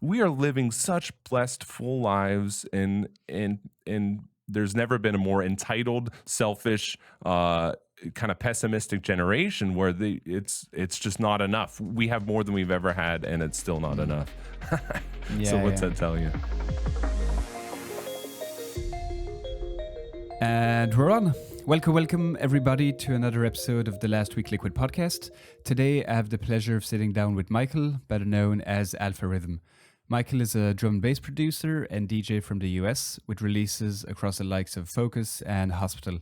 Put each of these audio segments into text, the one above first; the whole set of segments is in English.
we are living such blessed, full lives, and there's never been a more entitled, selfish, kind of pessimistic generation where it's just not enough. We have more than we've ever had, and it's still not enough. So what's that tell you? And we're on. Welcome everybody to another episode of the Last Week Liquid podcast. Today I have the pleasure of sitting down with Michael, better known as Alpha Rhythm. Michael is a drum and bass producer and DJ from the US with releases across the likes of Fokuz and Hospital.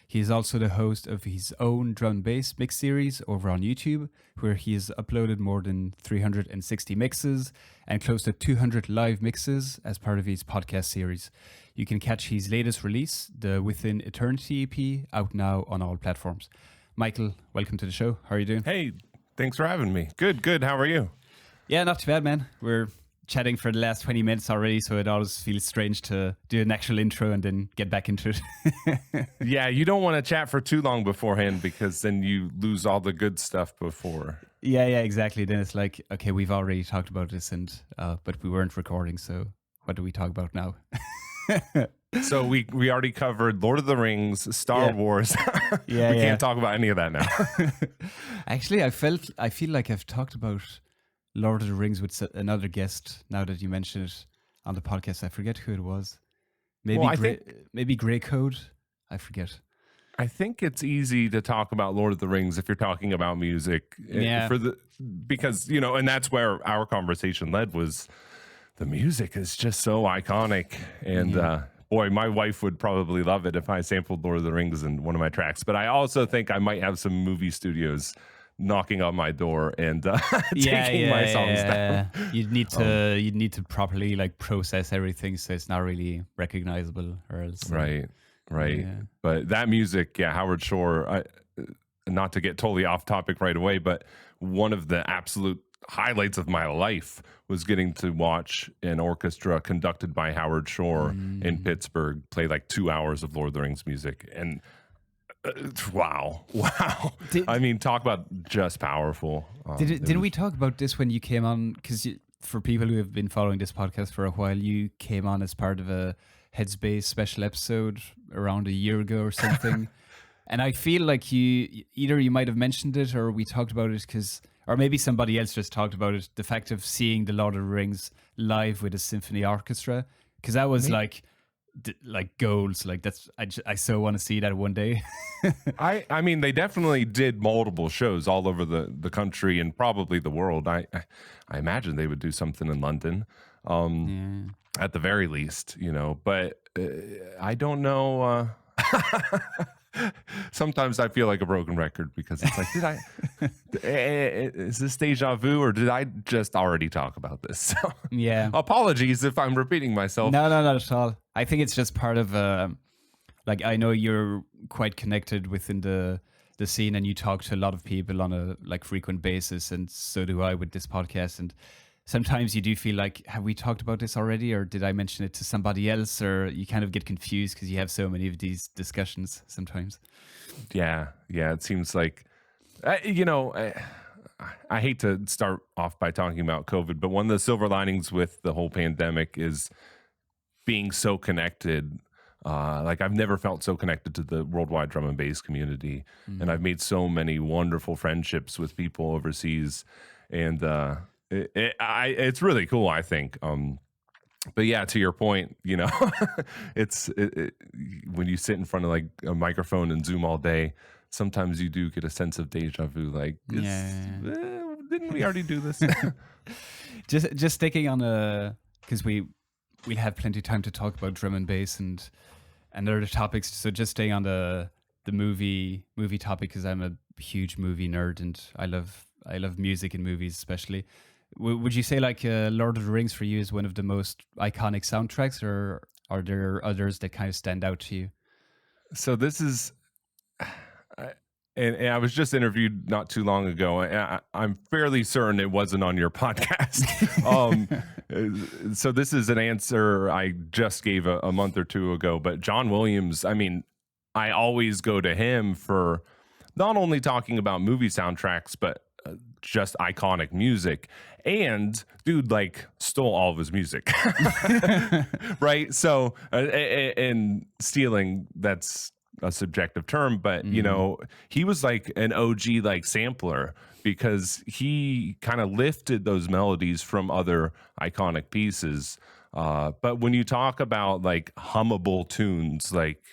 He is also the host of his own drum and bass mix series over on YouTube, where he has uploaded more than 360 mixes and close to 200 live mixes as part of his podcast series. You can catch his latest release, the Within Eternity EP, out now on all platforms. Michael, welcome to the show. How are you doing? Hey, thanks for having me. Good. How are you? Yeah, not too bad, man. We're chatting for the last 20 minutes already, so it always feels strange to do an actual intro and then get back into it. Yeah, you don't want to chat for too long beforehand because then you lose all the good stuff before. Yeah, exactly. Then it's like, okay, we've already talked about this, and but we weren't recording, so what do we talk about now? So we already covered Lord of the Rings, Star Wars. We can't talk about any of that now. Actually, I feel like I've talked about Lord of the Rings with another guest now that you mention it on the podcast. I forget who it was. Maybe Grey Code. I forget. I think it's easy to talk about Lord of the Rings if you're talking about music. Yeah. Because, and that's where our conversation led, was the music is just so iconic. And boy, my wife would probably love it if I sampled Lord of the Rings in one of my tracks. But I also think I might have some movie studios knocking on my door and taking my songs down. You'd need to properly like process everything so it's not really recognizable, or else. Right. Yeah. But that music, Howard Shore, not to get totally off topic right away, but one of the absolute highlights of my life was getting to watch an orchestra conducted by Howard Shore in Pittsburgh play like 2 hours of Lord of the Rings music. And wow. I mean, talk about just powerful. Didn't we talk about this when you came on? Because for people who have been following this podcast for a while, you came on as part of a Headspace special episode around a year ago or something. And I feel like you might have mentioned it or we talked about it or maybe somebody else just talked about it, the fact of seeing the Lord of the Rings live with a symphony orchestra. Because that was like goals. Like I so want to see that one day. I mean, they definitely did multiple shows all over the country and probably the world. I imagine they would do something in London, at the very least, but I don't know. Sometimes I feel like a broken record because it's like, is this deja vu or did I just already talk about this? So, apologies if I'm repeating myself. No, not at all. I think it's just part of, I know you're quite connected within the scene and you talk to a lot of people on a frequent basis, and so do I with this podcast. And sometimes you do feel like, have we talked about this already, or did I mention it to somebody else? Or you kind of get confused because you have so many of these discussions sometimes. Yeah. It seems like, I hate to start off by talking about COVID, but one of the silver linings with the whole pandemic is being so connected. I've never felt so connected to the worldwide drum and bass community. And I've made so many wonderful friendships with people overseas. And, it's really cool, I think. But yeah, to your point, it's when you sit in front of like a microphone and Zoom all day, sometimes you do get a sense of deja vu. Like, didn't we already do this? just sticking on because we'll have plenty of time to talk about drum and bass and other topics. So just staying on the movie topic, because I'm a huge movie nerd and I love music and movies especially. Would you say Lord of the Rings for you is one of the most iconic soundtracks, or are there others that kind of stand out to you? So this is, and I was just interviewed not too long ago. I'm fairly certain it wasn't on your podcast. So this is an answer I just gave a month or two ago. But John Williams, I mean, I always go to him for not only talking about movie soundtracks, but just iconic music. And dude, like, stole all of his music. Right? So, and stealing, that's a subjective term, but you know, he was like an OG like sampler, because he kind of lifted those melodies from other iconic pieces. But when you talk about like hummable tunes, like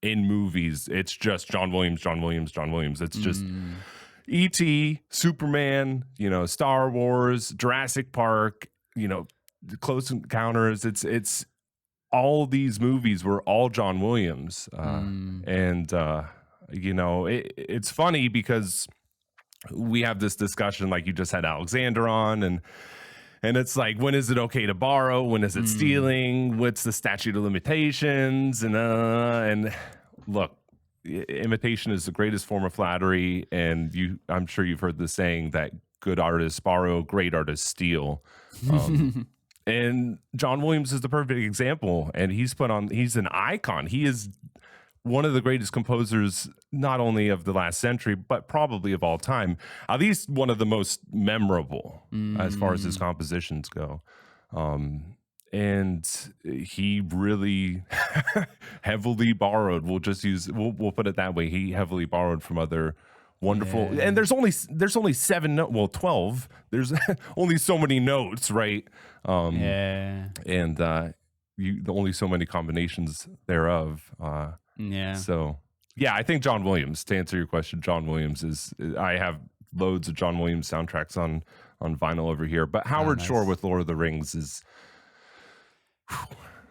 in movies, it's just John Williams, John Williams, John Williams. It's just E.T., Superman, you know, Star Wars, Jurassic Park, you know, Close Encounters. It's all these movies were all John Williams. And, you know, it's funny because we have this discussion, like you just had Alexander on, and it's like, when is it okay to borrow? When is it stealing? What's the statute of limitations? And look, imitation is the greatest form of flattery. And I'm sure you've heard the saying that good artists borrow, great artists steal. And John Williams is the perfect example. And he's an icon. He is one of the greatest composers, not only of the last century, but probably of all time. At least one of the most memorable as far as his compositions go. And he really heavily borrowed. We'll put it that way. He heavily borrowed from other wonderful. Yeah. And there's only 12. There's only so many notes, right? And only so many combinations thereof. So yeah, I think John Williams, to answer your question, John Williams I have loads of John Williams soundtracks on vinyl over here, but Howard Shore with Lord of the Rings is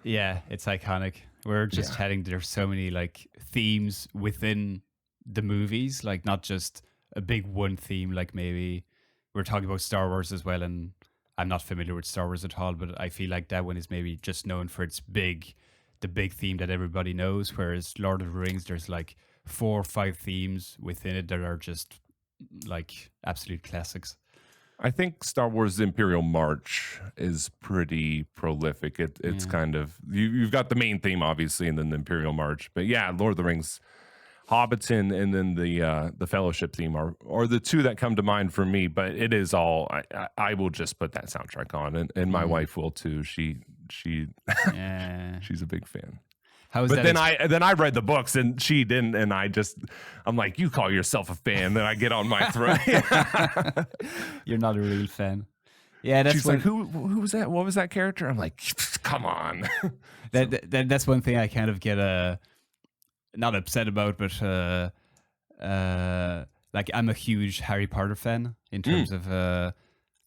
it's iconic. We're just chatting, there's so many like themes within the movies, like not just a big one theme, like maybe we're talking about Star Wars as well, and I'm not familiar with Star Wars at all, but I feel like that one is maybe just known for the big theme that everybody knows, whereas Lord of the Rings, there's like 4 or 5 themes within it that are just like absolute classics. I think Star Wars Imperial March is pretty prolific. It's kind of, you've got the main theme obviously, and then the Imperial March, but yeah, Lord of the Rings, Hobbiton, and then the Fellowship theme are the two that come to mind for me. But it is all, I will just put that soundtrack on, and my wife will too. She's a big fan. Then I read the books and she didn't, and I'm like, you call yourself a fan? Then I get on my throat. You're not a real fan. Yeah, she's like, who was that? What was that character? I'm like, come on. That's one thing I kind of get not upset about, but like I'm a huge Harry Potter fan in terms of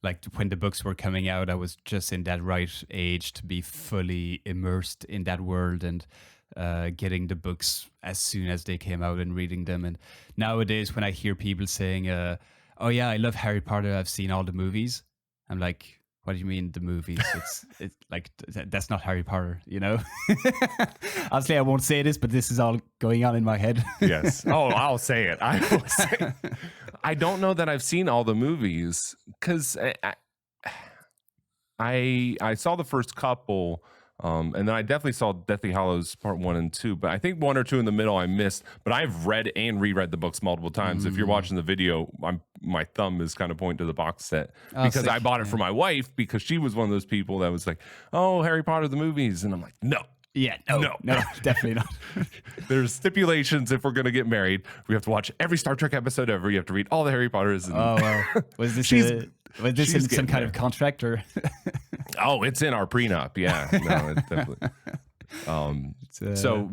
like when the books were coming out, I was just in that right age to be fully immersed in that world, and getting the books as soon as they came out and reading them. And nowadays when I hear people saying, oh yeah, I love Harry Potter, I've seen all the movies, I'm like, what do you mean the movies? It's like, that's not Harry Potter, you know? Honestly, I won't say this, but this is all going on in my head. Yes. Oh, I'll say it. I will say it. I don't know that I've seen all the movies, because I saw the first couple, and then I definitely saw Deathly Hallows Part 1 and 2, but I think 1 or 2 in the middle I missed. But I've read and reread the books multiple times. If you're watching the video, my thumb is kind of pointing to the box set, because I bought it for my wife, because she was one of those people that was like, oh, Harry Potter the movies, and I'm like, no. Yeah, no, definitely not. There's stipulations. If we're going to get married, we have to watch every Star Trek episode ever. You have to read all the Harry Potters. And was this in some kind of contract, or? Oh, it's in our prenup. Yeah, no, it's definitely.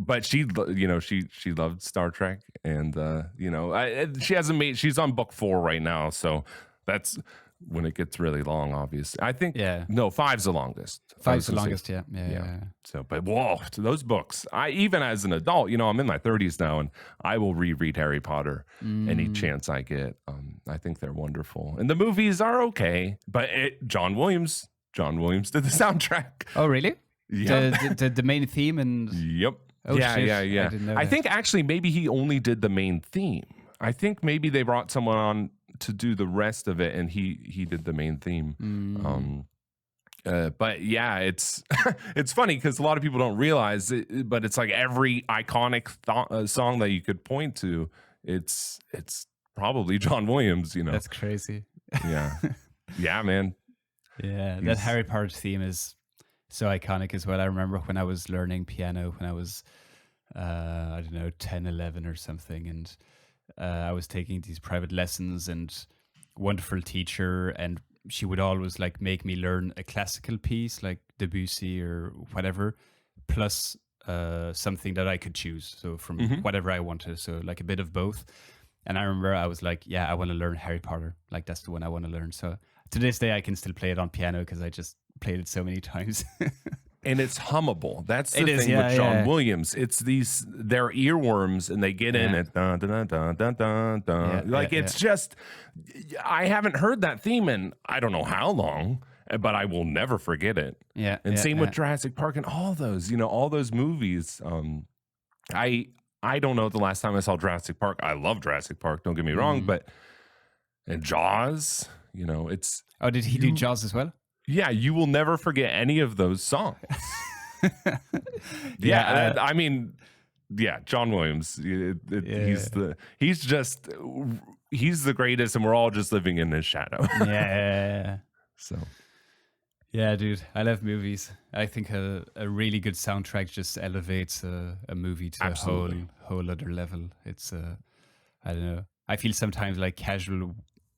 But she loved Star Trek, and she hasn't she's on book 4 right now, so that's when it gets really long, obviously. I think, 5's the longest. 5's the longest, yeah. So, but whoa, to those books, even as an adult, I'm in my 30s now, and I will reread Harry Potter any chance I get. I think they're wonderful. And the movies are okay, but John Williams did the soundtrack. Oh, really? Yeah. The main theme and... Yep. Oh, yeah. I didn't know I that. think actually maybe he only did the main theme. I think maybe they brought someone on to do the rest of it, and he did the main theme. But yeah, it's it's funny because a lot of people don't realize it, but it's like every iconic song that you could point to, it's probably John Williams. That's crazy. Yeah. Yeah, man. Yeah, that He's Harry Potter theme is so iconic as well. I remember when I was learning piano when I was, I don't know, 10, 11 or something. And I was taking these private lessons and wonderful teacher. And she would always like make me learn a classical piece like Debussy or whatever, plus something that I could choose. So from Mhm. whatever I wanted. So like a bit of both. And I remember I was like, yeah, I want to learn Harry Potter. Like that's the one I want to learn. So to this day, I can still play it on piano because I just played it so many times. And it's hummable. That's the It is, thing with yeah, John yeah, Williams. It's they're earworms and they get in yeah, it. Dun, dun, dun, dun, dun, yeah, dun. yeah, Like yeah, it's just, I haven't heard that theme in I don't know how long, but I will never forget it. yeah, And yeah, same with yeah. Jurassic Park and all those, all those movies. I I don't know the last time I saw Jurassic Park. I love Jurassic Park, don't get me wrong, Mm. but and Jaws, it's Oh, did he do you Jaws as well? yeah, you will never forget any of those songs. Yeah, Yeah, I mean, yeah, John Williams. yeah, He's the greatest, and we're all just living in his shadow. yeah. So Yeah, dude, I love movies. I think a really good soundtrack just elevates a movie to a absolutely, whole other level. It's I don't know. I feel sometimes like casual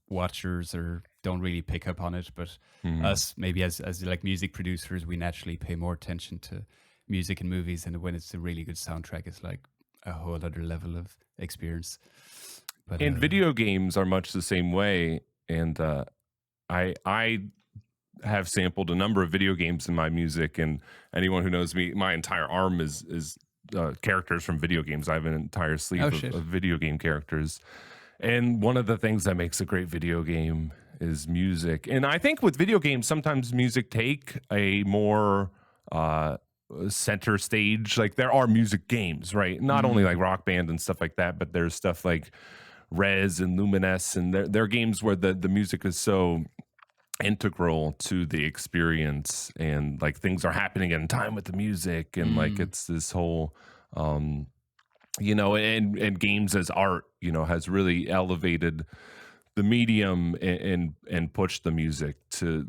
watchers or don't really pick up on it, but Mhm. us maybe as like music producers, we naturally pay more attention to music and movies, and when it's a really good soundtrack, it's like a whole other level of experience. But And video games are much the same way. And I have sampled a number of video games in my music, and anyone who knows me, my entire arm is characters from video games. I have an entire oh sleeve shit, of video game characters. And one of the things that makes a great video game is music. And I think with video games, sometimes music take a more center stage. Like there are music games, right? Not only like mm, Rock Band and stuff like that, but there's stuff like Res and Lumines, and they're games where the music is so integral to the experience, and like things are happening in time with the music, and like mm, it's this whole and games as art, has really elevated the medium and pushed the music to.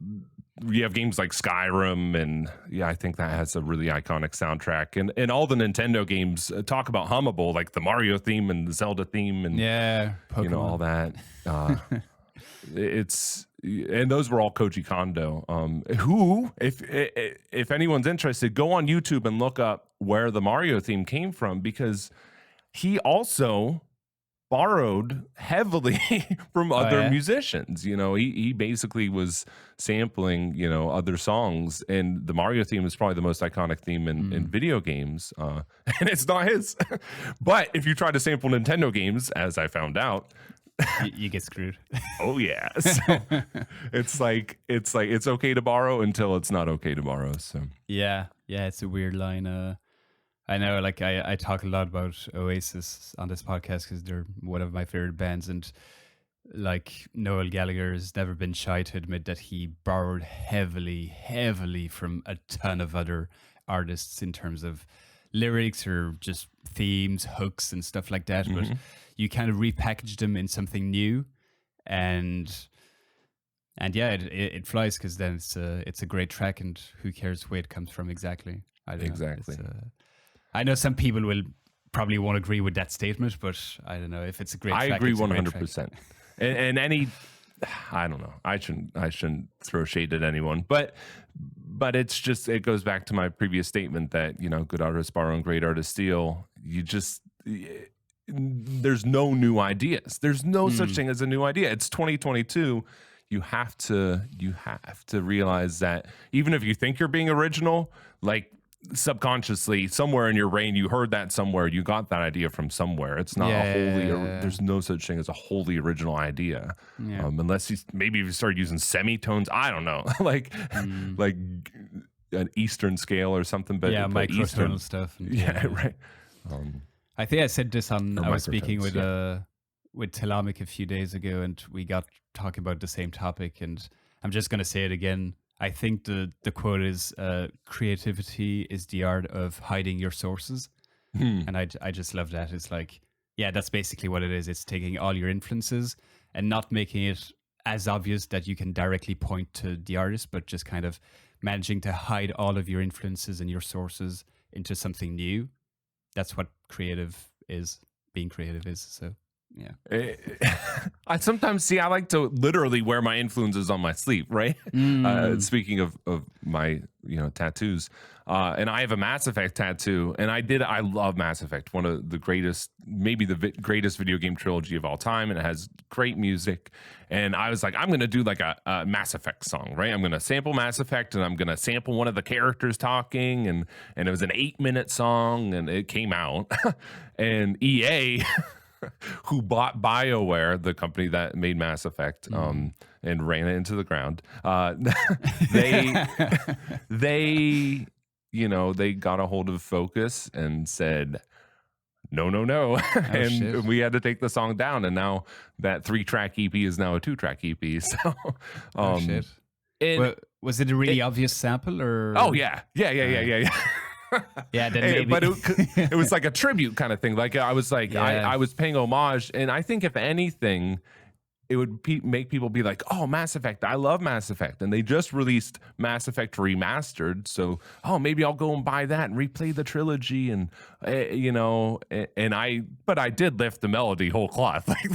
You have games like Skyrim, and yeah, I think that has a really iconic soundtrack. And all the Nintendo games talk about hummable, like the Mario theme and the Zelda theme, and yeah, all Pokemon. that. It's and those were all Koji Kondo. Who, if anyone's interested, go on YouTube and look up where the Mario theme came from, because he also borrowed heavily from Oh other yeah. musicians. He basically was sampling, other songs, and the Mario theme is probably the most iconic theme in Mm. video games. And it's not his. But if you try to sample Nintendo games, as I found out, You get screwed. oh yeah. So it's okay to borrow until it's not okay to borrow. So Yeah, yeah, it's a weird line. I know, like I talk a lot about Oasis on this podcast because they're one of my favorite bands, and like Noel Gallagher has never been shy to admit that he borrowed heavily, heavily from a ton of other artists in terms of lyrics or just themes, hooks, and stuff like that. But mhm. you kind of repackage them in something new, and yeah, it flies because then it's a great track, and who cares where it comes from exactly? I don't know. Exactly. I know some people will probably won't agree with that statement, but I don't know if it's a great I track. agree It's a great track. 100%. And any I don't know. I shouldn't throw shade at anyone, but it's just, it goes back to my previous statement that, good artists borrow and great artists steal. There's no new ideas. There's no such Mm, thing as a new idea. It's 2022. You have to realize that even if you think you're being original, like subconsciously somewhere in your brain you heard that somewhere, you got that idea from somewhere. It's not yeah, there's no such thing as a wholly original idea, yeah, unless maybe if you start using semitones, I don't know, like mm, like an Eastern scale or something, but yeah, Eastern, microtonal stuff. And yeah, right, um, I think I said this on. or I was speaking microtones, yeah. with Tilamic a few days ago, and we got talking about the same topic. And I'm just gonna say it again. I think the quote is, "Creativity is the art of hiding your sources," Hmm. and I just love that. It's like, yeah, that's basically what it is. It's taking all your influences and not making it as obvious that you can directly point to the artist, but just kind of managing to hide all of your influences and your sources into something new. That's what creative is. Being creative is. So yeah. I sometimes I like to literally wear my influences on my sleeve, right? Speaking of my tattoos, and I have a Mass Effect tattoo, and I love Mass Effect, one of the greatest, maybe the greatest video game trilogy of all time, and it has great music. And I was like, I'm gonna do like a Mass Effect song, right? I'm gonna sample Mass Effect, and I'm gonna sample one of the characters talking, and it was an 8-minute song, and it came out, and EA. Who bought BioWare, the company that made Mass Effect, and ran it into the ground. They got a hold of Focus and said, no. And we had to take the song down. And now that 3-track EP is now a 2-track EP. So, was it a really obvious sample or? Oh yeah. Yeah, then maybe. But it was like a tribute kind of thing. Like I was like, I was paying homage, and I think if anything, it would make people be like, "Oh, Mass Effect! I love Mass Effect!" And they just released Mass Effect Remastered, so maybe I'll go and buy that and replay the trilogy, and but I did lift the melody whole cloth. Like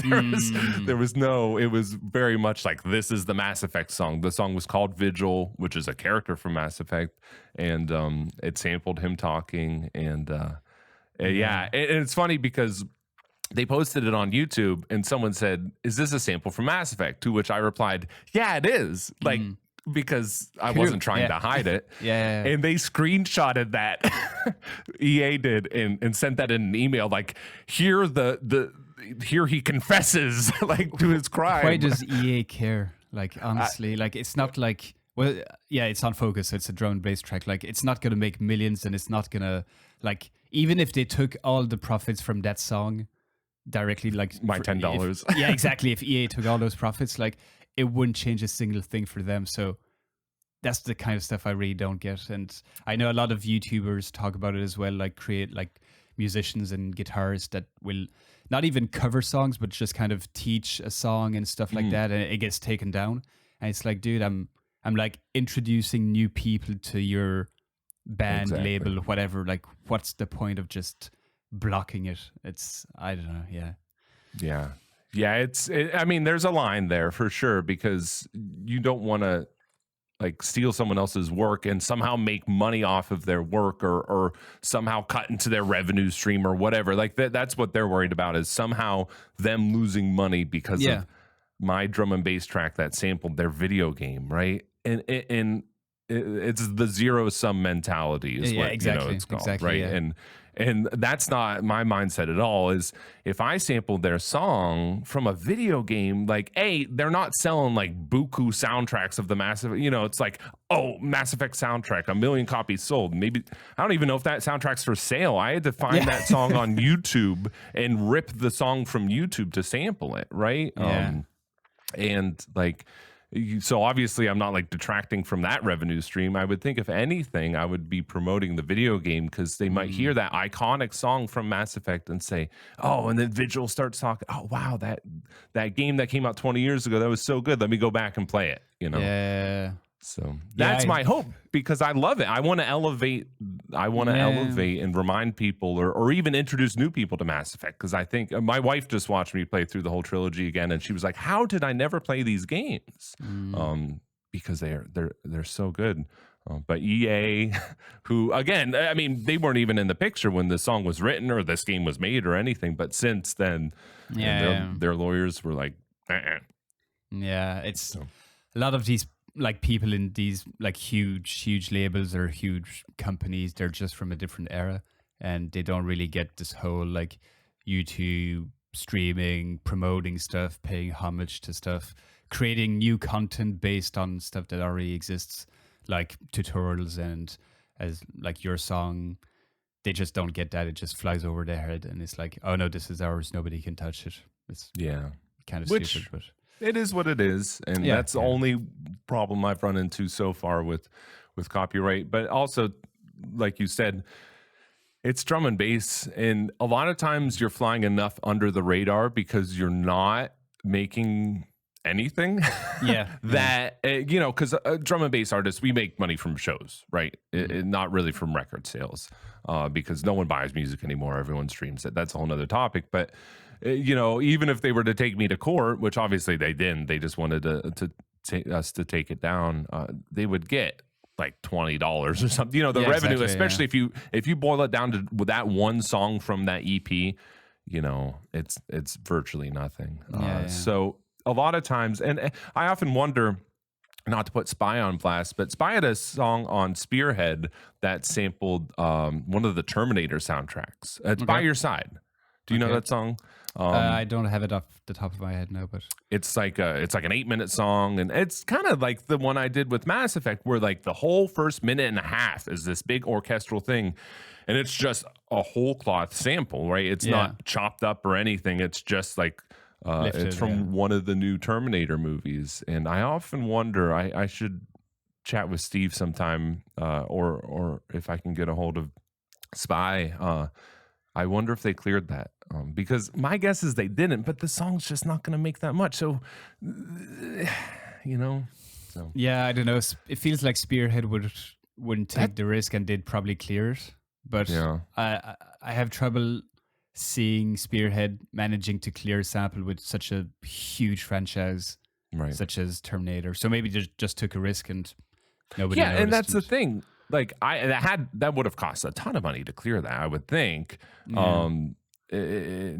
there was no. It was very much like this is the Mass Effect song. The song was called Vigil, which is a character from Mass Effect, and it sampled him talking, and it's funny because they posted it on YouTube, and someone said, "Is this a sample from Mass Effect?" To which I replied, "Yeah, it is." Like, because I wasn't trying to hide it. Yeah. And they screenshotted that. EA did and sent that in an email. Like, here he confesses like to his crime. Why does EA care? Like, honestly, like it's not like, well, yeah, it's on Focus. So it's a drum and bass track. Like, it's not gonna make millions, and it's not gonna, like, even if they took all the profits from that song directly, like my $10. Yeah, exactly. If EA took all those profits, like, it wouldn't change a single thing for them. So that's the kind of stuff I really don't get. And I know a lot of YouTubers talk about it as well, like create like musicians and guitarists that will not even cover songs, but just kind of teach a song and stuff like that, and it gets taken down. And it's like, dude, I'm like introducing new people to your band, label, whatever. Like, what's the point of just blocking it? It's, I don't know. Yeah, I mean, there's a line there for sure, because you don't want to like steal someone else's work and somehow make money off of their work, or somehow cut into their revenue stream or whatever. Like that's what they're worried about, is somehow them losing money because of my drum and bass track that sampled their video game, right? And it's the zero-sum mentality is what exactly, it's called, exactly, right? yeah. And that's not my mindset at all. Is if I sampled their song from a video game, like, they're not selling like buku soundtracks of the massive, it's like, Mass Effect soundtrack, 1 million copies sold. Maybe, I don't even know if that soundtrack's for sale. I had to find that song on YouTube and rip the song from YouTube to sample it, right? Yeah. And like, so obviously I'm not like detracting from that revenue stream. I would think if anything, I would be promoting the video game, because they might hear that iconic song from Mass Effect and say, and then Vigil starts talking, wow, that game that came out 20 years ago, that was so good. Let me go back and play it, Yeah. So that's my hope, because I love it. I want to elevate. Elevate and remind people, or even introduce new people to Mass Effect. Because I think my wife just watched me play through the whole trilogy again, and she was like, "How did I never play these games?" Because they're so good. But EA, who again, I mean, they weren't even in the picture when the song was written or this game was made or anything. But since then, their lawyers were like, Yeah, it's a lot of these like people in these like huge labels or huge companies. They're just from a different era, and they don't really get this whole like YouTube streaming, promoting stuff, paying homage to stuff, creating new content based on stuff that already exists, like tutorials and as like your song. They just don't get that. It just flies over their head, and it's like, oh no, this is ours. Nobody can touch it. It's kind of stupid, but it is what it is, and that's the only problem I've run into so far with copyright. But also, like you said, it's drum and bass, and a lot of times you're flying enough under the radar because you're not making anything Yeah. that because drum and bass artists, we make money from shows, right? Not really from record sales, because no one buys music anymore. Everyone streams it. That's a whole nother topic. But even if they were to take me to court, which obviously they didn't, they just wanted us to take it down, they would get like $20 or something. The revenue, exactly, especially if you boil it down to that one song from that EP, it's virtually nothing. So a lot of times, and I often wonder, not to put Spy on blast, but Spy had a song on Spearhead that sampled one of the Terminator soundtracks. It's By Your Side. Do you know that song? I don't have it off the top of my head now, but it's like an 8-minute song, and it's kind of like the one I did with Mass Effect, where like the whole first minute and a half is this big orchestral thing, and it's just a whole cloth sample, right? It's not chopped up or anything. It's just like Lifted, it's from one of the new Terminator movies, and I often wonder. I should chat with Steve sometime, or if I can get a hold of Spy. I wonder if they cleared that, because my guess is they didn't, but the song's just not going to make that much. So, So. Yeah, I don't know. It feels like Spearhead wouldn't take the risk and did probably clear it. But I have trouble seeing Spearhead managing to clear a sample with such a huge franchise, such as Terminator. So maybe they just took a risk and nobody noticed. Yeah, and that's the thing. Like that would have cost a ton of money to clear that, I would think.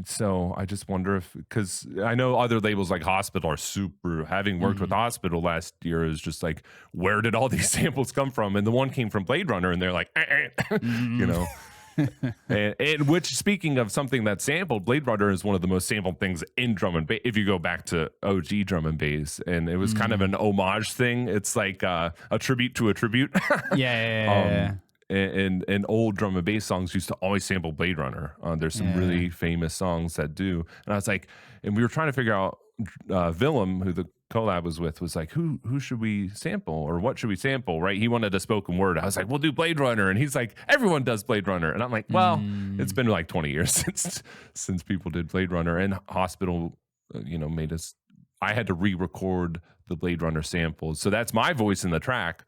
So I just wonder because I know other labels like Hospital are super. Having worked with Hospital last year, is just like, where did all these samples come from? And the one came from Blade Runner, and they're like, and which, speaking of something that's sampled, Blade Runner is one of the most sampled things in drum and bass. If you go back to OG drum and bass, and it was kind of an homage thing. It's like a tribute to a tribute. And old drum and bass songs used to always sample Blade Runner. There's some really famous songs that do. And I was like, and we were trying to figure out, Willem, who the collab was with, was like, who should we sample, or what should we sample, right? He wanted a spoken word. I was like, we'll do Blade Runner. And he's like, everyone does Blade Runner. And I'm like, well, it's been like 20 years since people did Blade Runner. And Hospital, made us, I had to re-record the Blade Runner samples. So that's my voice in the track.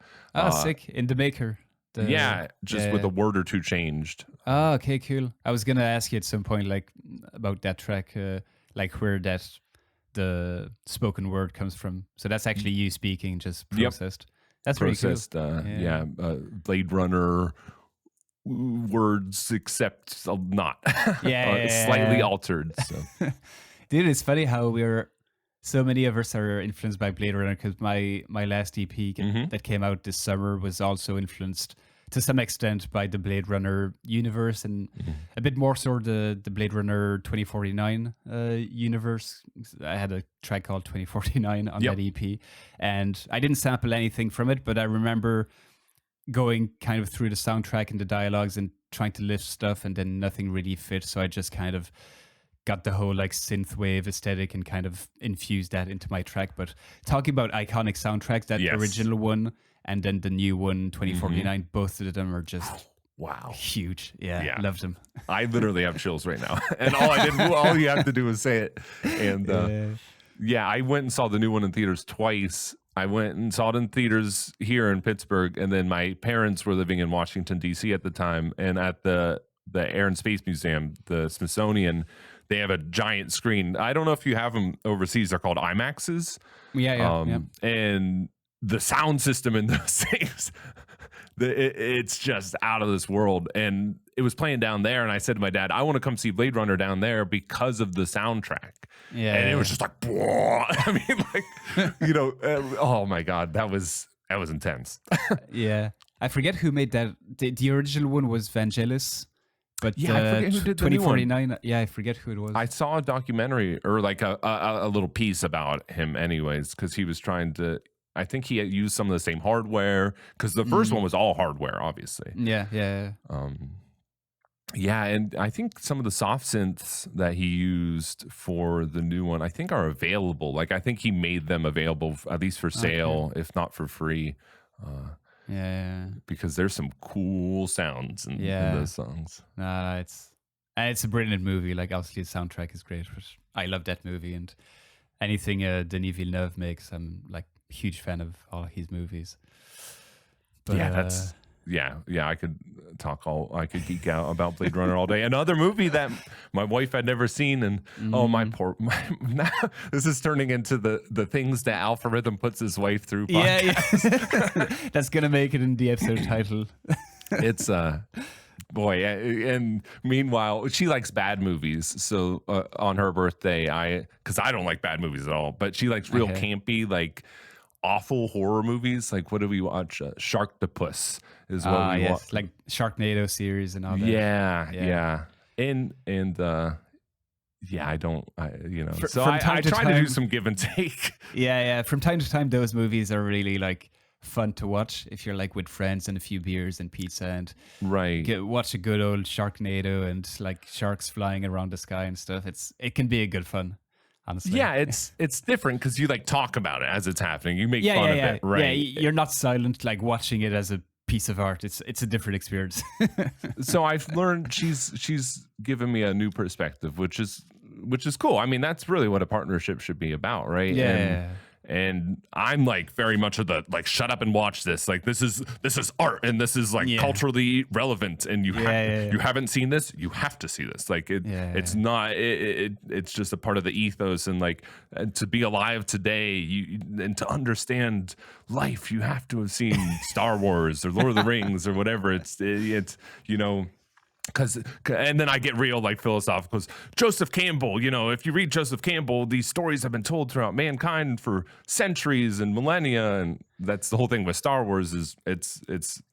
Sick. In the maker. With a word or two changed. Oh, okay, cool. I was gonna ask you at some point, like, about that track, like where the spoken word comes from. So that's actually you speaking, just processed. That's processed. Pretty cool. Blade Runner words, except not. Slightly altered. So. Dude, it's funny how so many of us are influenced by Blade Runner, because my last EP that came out this summer was also influenced to some extent by the Blade Runner universe, and a bit more so the Blade Runner 2049 universe. I had a track called 2049 on that EP, and I didn't sample anything from it, but I remember going kind of through the soundtrack and the dialogues and trying to lift stuff, and then nothing really fit, so I just kind of got the whole like synthwave aesthetic and kind of infused that into my track. But talking about iconic soundtracks, that original one and then the new one, 2049, both of them are just huge. Yeah. Loved them. I literally have chills right now. And all you have to do is say it. And I went and saw the new one in theaters twice. I went and saw it in theaters here in Pittsburgh, and then my parents were living in Washington, D.C. at the time, and at the Air and Space Museum, the Smithsonian, they have a giant screen. I don't know if you have them overseas. They're called IMAXs. And the sound system in those things, it's just out of this world. And it was playing down there, and I said to my dad, I want to come see Blade Runner down there because of the soundtrack. And it was just like, I mean, like, oh my God, that was intense. I forget who made that. The original one was Vangelis. But I forget who did the 2049. I forget who it was. I saw a documentary, or like a little piece about him, anyways, because he was trying to. I think he had used some of the same hardware, because the first one was all hardware, obviously. And I think some of the soft synths that he used for the new one, I think, are available. Like, I think he made them available at least for sale, if not for free. Because there's some cool sounds in those songs. It's a brilliant movie. Like, obviously the soundtrack is great, but I love that movie, and anything Denis Villeneuve makes. I'm like huge fan of all his movies. But, yeah, that's I could geek out about Blade Runner all day. Another movie that my wife had never seen, and this is turning into the things that Alpha Puts his wife through podcast. Yeah. That's gonna make it in the episode title. It's boy, and meanwhile she likes bad movies, so on her birthday because I don't like bad movies at all, but she likes real campy, like awful horror movies. Like, what do we watch? Sharktopus is what we watch, like Sharknado series and all that. Yeah. And I don't, so I try to do some give and take. Yeah. From time to time, those movies are really like fun to watch if you're like with friends and a few beers and pizza and watch a good old Sharknado and like sharks flying around the sky and stuff. It can be a good fun. Honestly. Yeah, it's different because you like talk about it as it's happening. You make fun of it, right? Yeah, you're not silent like watching it as a piece of art. It's a different experience. So I've learned she's given me a new perspective, which is cool. I mean, that's really what a partnership should be about, right? Yeah. And I'm like very much of the like, shut up and watch this. Like, this is art, and this is like culturally relevant, and you haven't seen this, you have to see this. Like it's not it's just a part of the ethos, and like to be alive today, and to understand life, you have to have seen Star Wars or Lord of the Rings or whatever. It's and then I get real like philosophical. Joseph Campbell, if you read Joseph Campbell, these stories have been told throughout mankind for centuries and millennia, and that's the whole thing with Star Wars is it's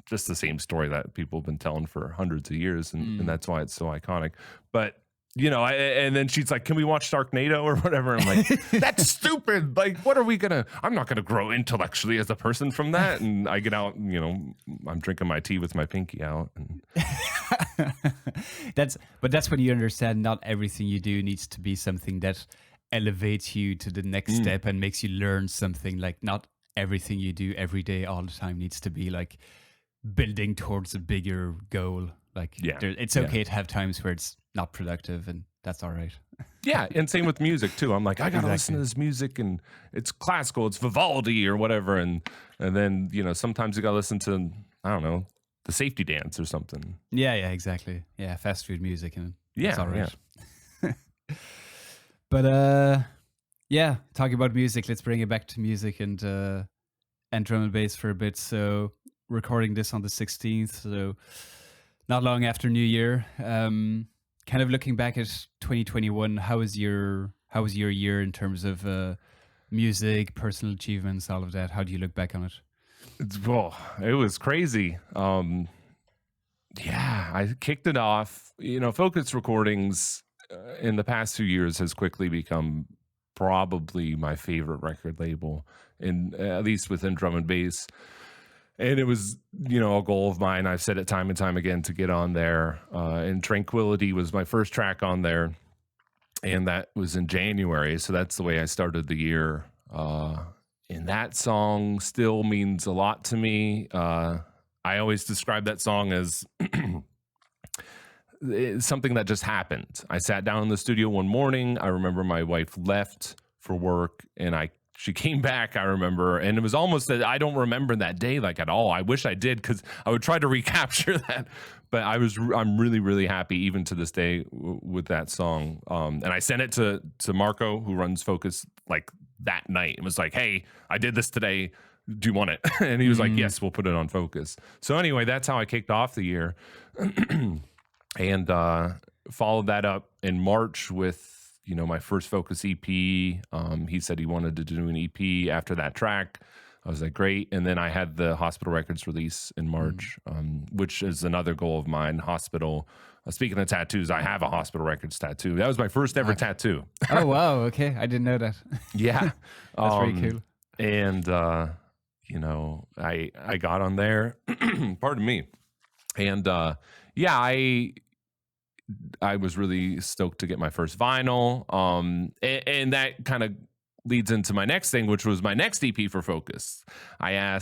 just the same story that people have been telling for hundreds of years, and that's why it's so iconic. But and then she's like, can we watch Sharknado or whatever? I'm like, that's stupid. Like, what are we I'm not gonna grow intellectually as a person from that. And I get out, I'm drinking my tea with my pinky out. And that's when you understand not everything you do needs to be something that elevates you to the next step and makes you learn something. Like, not everything you do every day all the time needs to be like building towards a bigger goal. Like, it's okay to have times where it's not productive, and that's all right. Yeah, and same with music too. I'm like, I gotta listen to this music, and it's classical, it's Vivaldi or whatever, and then sometimes you gotta listen to, I don't know, the Safety Dance or something. Yeah, exactly. Yeah, fast food music, and it's all right. Yeah. But talking about music, let's bring it back to music and drum and bass for a bit. So, recording this on the 16th, so not long after New Year. Kind of looking back at 2021, how was your year in terms of music, personal achievements, all of that? How do you look back on it? It was crazy. I kicked it off. Focus Recordings in the past 2 years has quickly become probably my favorite record label, at least within drum and bass. And it was, a goal of mine. I've said it time and time again to get on there. And Tranquility was my first track on there. And that was in January. So that's the way I started the year. And that song still means a lot to me. I always describe that song as something that just happened. I sat down in the studio one morning. I remember my wife left for work, and she came back, I remember, and it was almost that I don't remember that day like at all. I wish I did, because I would try to recapture that. But I'm really, really happy even to this day with that song. And I sent it to Marco, who runs Focus, like that night. It was like, hey, I did this today. Do you want it? And he was like, yes, we'll put it on Focus. So anyway, that's how I kicked off the year. And followed that up in March with my first Focus EP. He said he wanted to do an EP after that track. I was like, great. And then I had the Hospital Records release in March, which is another goal of mine. Hospital. Speaking of tattoos, I have a Hospital Records tattoo. That was my first ever tattoo. Oh, wow. Okay. I didn't know that. Yeah. That's very cool. And, I got on there. Pardon me. And, I was really stoked to get my first vinyl. And that kind of leads into my next thing, which was my next EP for Focus. I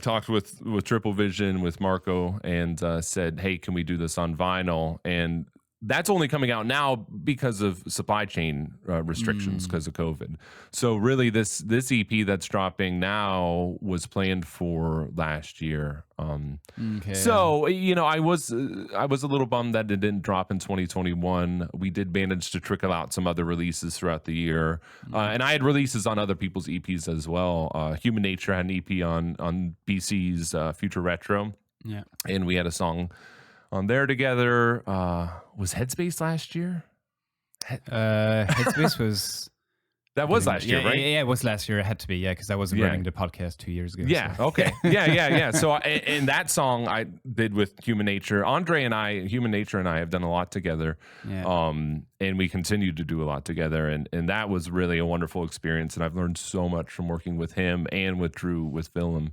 talked with Triple Vision, with Marco, and said, hey, can we do this on vinyl? And that's only coming out now because of supply chain restrictions because of COVID. So really, this EP that's dropping now was planned for last year. Okay. So I was a little bummed that it didn't drop in 2021. We did manage to trickle out some other releases throughout the year, and I had releases on other people's EPs as well. Human Nature had an EP on BC's Future Retro, Yeah. and we had a song on there together. Was Headspace last year? Headspace was. That was last year, right? Yeah, it was last year. It had to be, yeah, because I wasn't running the podcast 2 years ago. Yeah. So. Okay. Yeah. So, and that song I did with Human Nature. Andre and I, Human Nature and I, have done a lot together. Yeah. And we continue to do a lot together, and that was really a wonderful experience. And I've learned so much from working with him and with Drew with Film.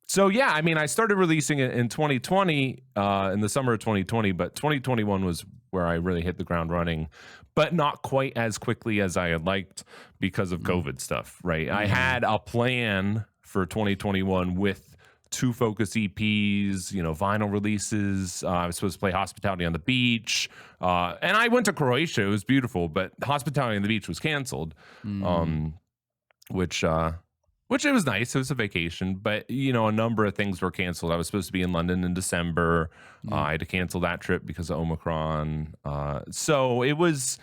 So yeah, I mean, I started releasing it in 2020, in the summer of 2020, but 2021 was where I really hit the ground running, but not quite as quickly as I had liked because of COVID stuff, right? I had a plan for 2021 with 2 Focus EPs, vinyl releases. I was supposed to play Hospitality on the Beach, and I went to Croatia. It was beautiful, but Hospitality on the Beach was canceled, which it was nice. It was a vacation, but a number of things were canceled. I was supposed to be in London in December. I had to cancel that trip because of Omicron. So it was,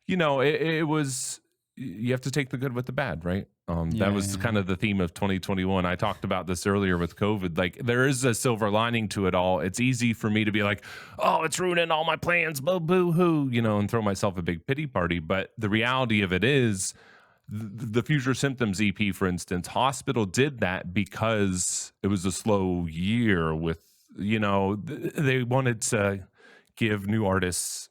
it was, you have to take the good with the bad, right? That was kind of the theme of 2021. I talked about this earlier with COVID. Like, there is a silver lining to it all. It's easy for me to be like, oh, it's ruining all my plans, boo hoo, and throw myself a big pity party. But the reality of it is, the Future Symptoms EP, for instance, Hospital did that because it was a slow year with, they wanted to give new artists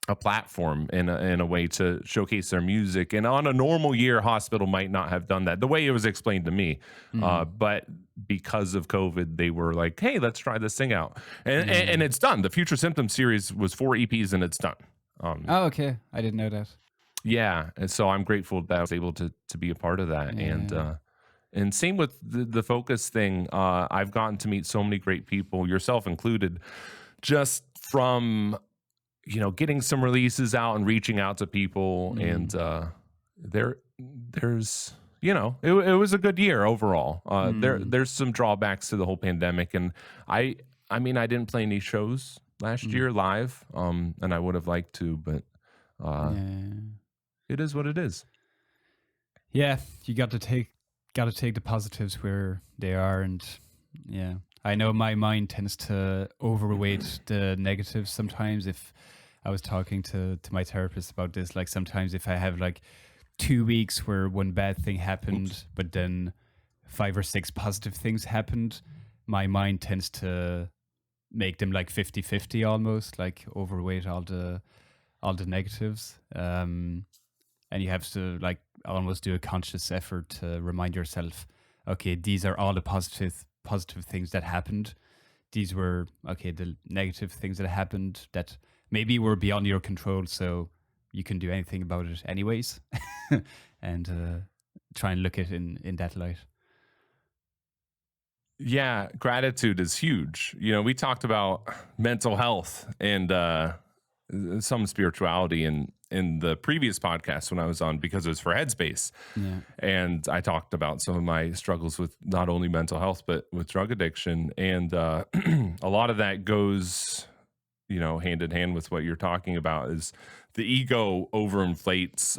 a platform and a way to showcase their music. And on a normal year, Hospital might not have done that the way it was explained to me. But because of COVID, they were like, hey, let's try this thing out. And it's done. The Future Symptoms series was 4 EPs and it's done. Oh, okay. I didn't know that. Yeah, and so I'm grateful that I was able to be a part of that, and same with the Focus thing. I've gotten to meet so many great people, yourself included, just from getting some releases out and reaching out to people, and there's it was a good year overall. There's some drawbacks to the whole pandemic, and I mean I didn't play any shows last year live, and I would have liked to, but. It is what it is. Yeah, you got to take the positives where they are, and yeah, I know my mind tends to overweight the negatives sometimes. If I was talking to my therapist about this, like sometimes if I have like 2 weeks where one bad thing happened, but then 5 or 6 positive things happened, my mind tends to make them like 50-50 almost, like overweight all the negatives. And you have to like almost do a conscious effort to remind yourself, okay, these are all the positive things that happened. These were, okay, the negative things that happened that maybe were beyond your control, so you can do anything about it anyways. And try and look at it in that light. Yeah, gratitude is huge. We talked about mental health and some spirituality in the previous podcast when I was on, because it was for Headspace. Yeah. And I talked about some of my struggles with not only mental health, but with drug addiction. And a lot of that goes, hand in hand with what you're talking about, is the ego overinflates.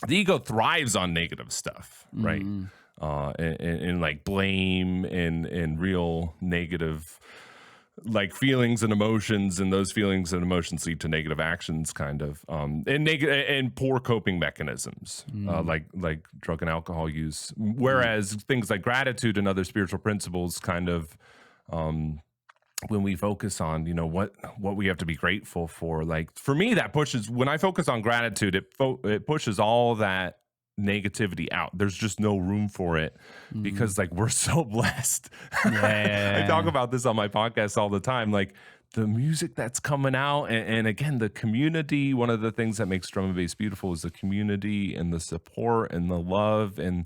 The ego thrives on negative stuff, right? And like blame and real negative like feelings and emotions, and those feelings and emotions lead to negative actions, kind of, and poor coping mechanisms, like drug and alcohol use. Whereas things like gratitude and other spiritual principles, kind of, when we focus on, what we have to be grateful for, like for me, that pushes, when I focus on gratitude, it pushes all that negativity out. There's just no room for it, because like we're so blessed. I talk about this on my podcast all the time, like the music that's coming out, and again, the community. One of the things that makes drum and bass beautiful is the community and the support and the love, and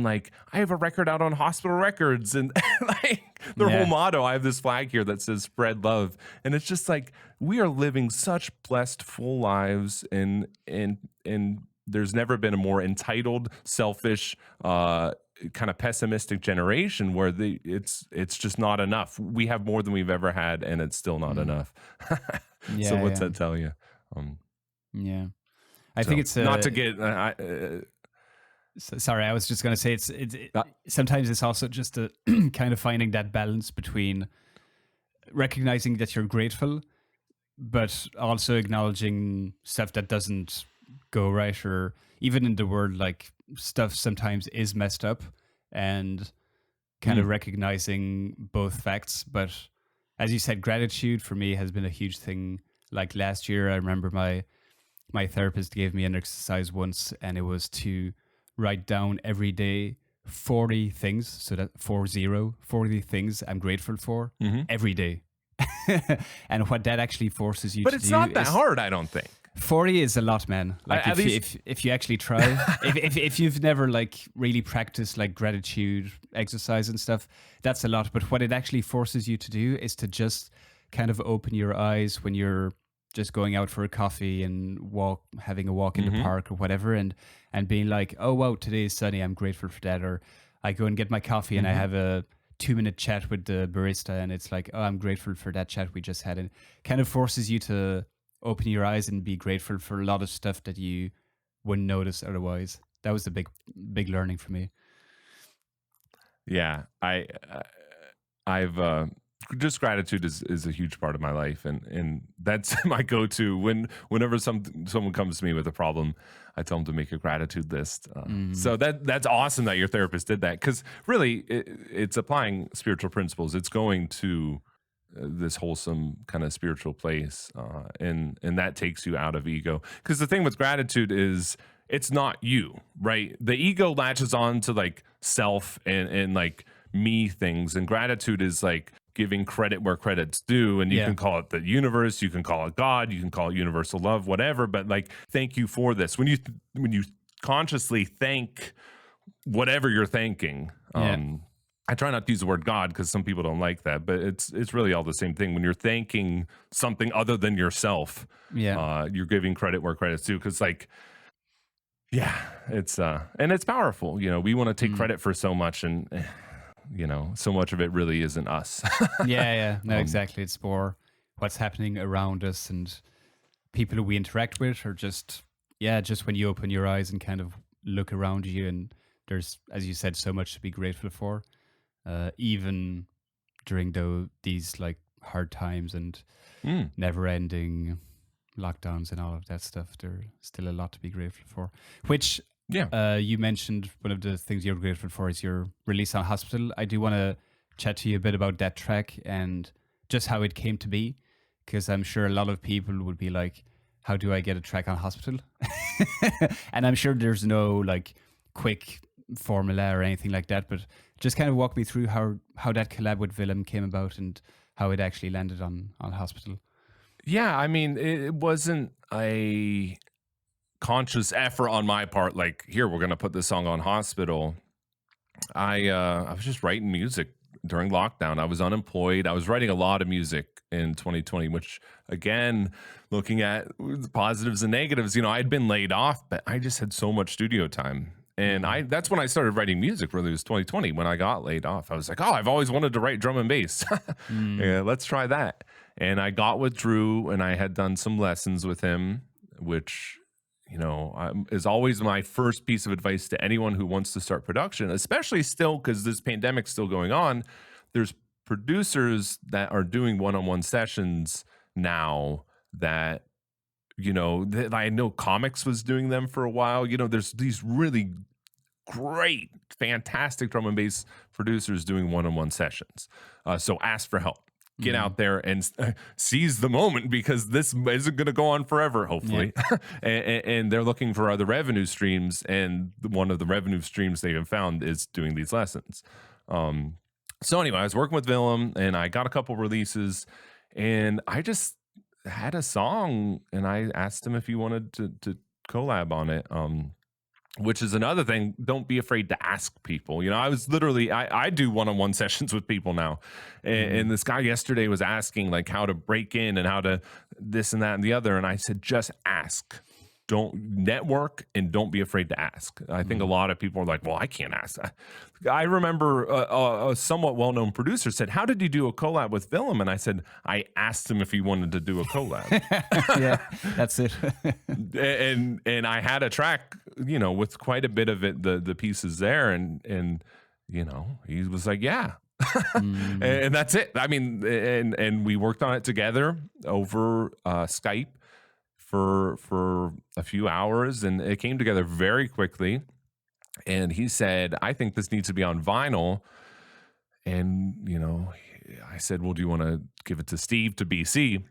like I have a record out on Hospital Records, and like their whole Yeah. motto. I have this flag here that says "Spread Love," and it's just like we are living such blessed, full lives, and there's never been a more entitled, selfish, kind of pessimistic generation where it's just not enough. We have more than we've ever had, and it's still not enough. So Yeah. what's Yeah. that tell you? Um, Yeah. I think so it's not to get sorry, I was just going to say uh, sometimes it's also just a kind of finding that balance between recognizing that you're grateful, but also acknowledging stuff that doesn't go right, or even in the world, like stuff sometimes is messed up, and kind of recognizing both facts. But as you said, gratitude for me has been a huge thing. Like last year, I remember my therapist gave me an exercise once, and it was to write down every day 40 things. So that 40 things I'm grateful for every day. And what that actually forces you but to it's do not that is hard, I don't think. 40 is a lot, man. Like At least if you actually try, if you've never like really practiced like gratitude exercise and stuff, that's a lot. But what it actually forces you to do is to just kind of open your eyes when you're just going out for a coffee and having a walk in the park or whatever, and being like, oh wow, today is sunny, I'm grateful for that. Or I go and get my coffee and I have a 2-minute chat with the barista, and it's like, oh, I'm grateful for that chat we just had. And kind of forces you to open your eyes and be grateful for a lot of stuff that you wouldn't notice otherwise. That was the big learning for me. Yeah, I've just gratitude is a huge part of my life, and that's my go-to whenever someone comes to me with a problem. I tell them to make a gratitude list. So that's awesome that your therapist did that, because really it's applying spiritual principles. It's going to this wholesome kind of spiritual place, and that takes you out of ego. Because the thing with gratitude is it's not you, right? The ego latches on to like self and like me things, and gratitude is like giving credit where credit's due. And you can call it the universe, you can call it God, you can call it universal love, whatever. But like, thank you for this. When you consciously thank whatever you're thanking, I try not to use the word God because some people don't like that, but it's really all the same thing. When you're thanking something other than yourself, you're giving credit where credit's due. Because like, yeah, it's and it's powerful. You know, we want to take credit for so much, and you know, so much of it really isn't us. No, exactly. It's more what's happening around us and people who we interact with, or just when you open your eyes and kind of look around you, and there's, as you said, so much to be grateful for. Even during these like hard times and never-ending lockdowns and all of that stuff, there's still a lot to be grateful for. Which, you mentioned one of the things you're grateful for is your release on Hospital. I do want to chat to you a bit about that track and just how it came to be, because I'm sure a lot of people would be like, how do I get a track on Hospital? And I'm sure there's no like quick formula or anything like that, but just kind of walk me through how that collab with Willem came about and how it actually landed on Hospital. Yeah, I mean, it wasn't a conscious effort on my part, like, here, we're going to put this song on Hospital. I was just writing music during lockdown. I was unemployed. I was writing a lot of music in 2020, which, again, looking at the positives and negatives, you know, I'd been laid off, but I just had so much studio time. And that's when I started writing music, really. It was 2020 when I got laid off. I was like, oh, I've always wanted to write drum and bass. Yeah, let's try that. And I got with Drew, and I had done some lessons with him, which, you know, is always my first piece of advice to anyone who wants to start production, especially still because this pandemic's still going on. There's producers that are doing one-on-one sessions now that, you know, I know Comics was doing them for a while. You know, there's these really great, fantastic drum and bass producers doing one-on-one sessions. So ask for help. Get out there and seize the moment, because this isn't going to go on forever, hopefully. And they're looking for other revenue streams. And one of the revenue streams they have found is doing these lessons. So anyway, I was working with Willem, and I got a couple releases, and I just had a song, and I asked him if he wanted to collab on it. which is another thing. Don't be afraid to ask people. I was literally, I do one-on-one sessions with people now. And this guy yesterday was asking like how to break in and how to this and that and the other. And I said, just ask. Don't network and don't be afraid to ask. I think a lot of people are like, well, I can't ask. I remember a somewhat well-known producer said, how did you do a collab with Willem? And I said, I asked him if he wanted to do a collab. Yeah, that's it. and I had a track, with quite a bit of it, the pieces there. And he was like, yeah. And that's it. I mean, and we worked on it together over Skype for a few hours, and it came together very quickly. And he said, I think this needs to be on vinyl. And, I said, well, do you want to give it to Steve to BC?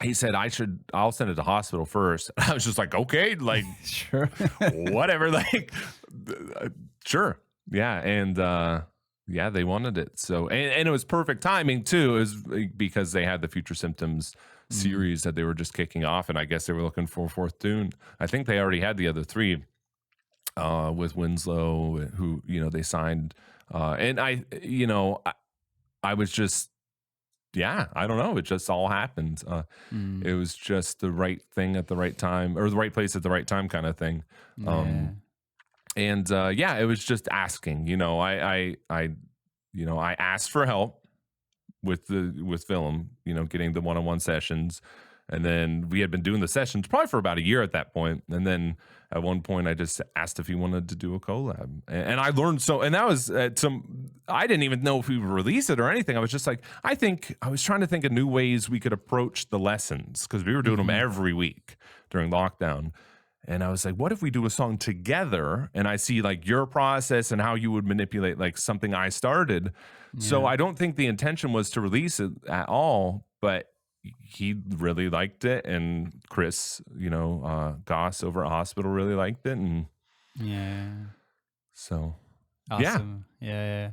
He said, I'll send it to hospital first. I was just like, okay, like, Sure. whatever, like, sure. Yeah. And, they wanted it. So, and it was perfect timing too. It was because they had the Future Symptoms series that they were just kicking off. And I guess they were looking for a fourth tune. I think they already had the other three, with Winslow, who, they signed. And I was just, I don't know. It just all happened. It was just the right thing at the right time, or the right place at the right time kind of thing. And it was just asking, I asked for help with Willem, getting the one-on-one sessions. And then we had been doing the sessions probably for about a year at that point. And then at one point I just asked if he wanted to do a collab, and I learned and that was I didn't even know if we would release it or anything. I was just like, I was trying to think of new ways we could approach the lessons, because we were doing them every week during lockdown. And I was like, what if we do a song together and I see like your process and how you would manipulate like something I started. So I don't think the intention was to release it at all, but he really liked it. And Chris, Goss over at Hospital really liked it. And so, awesome. Yeah.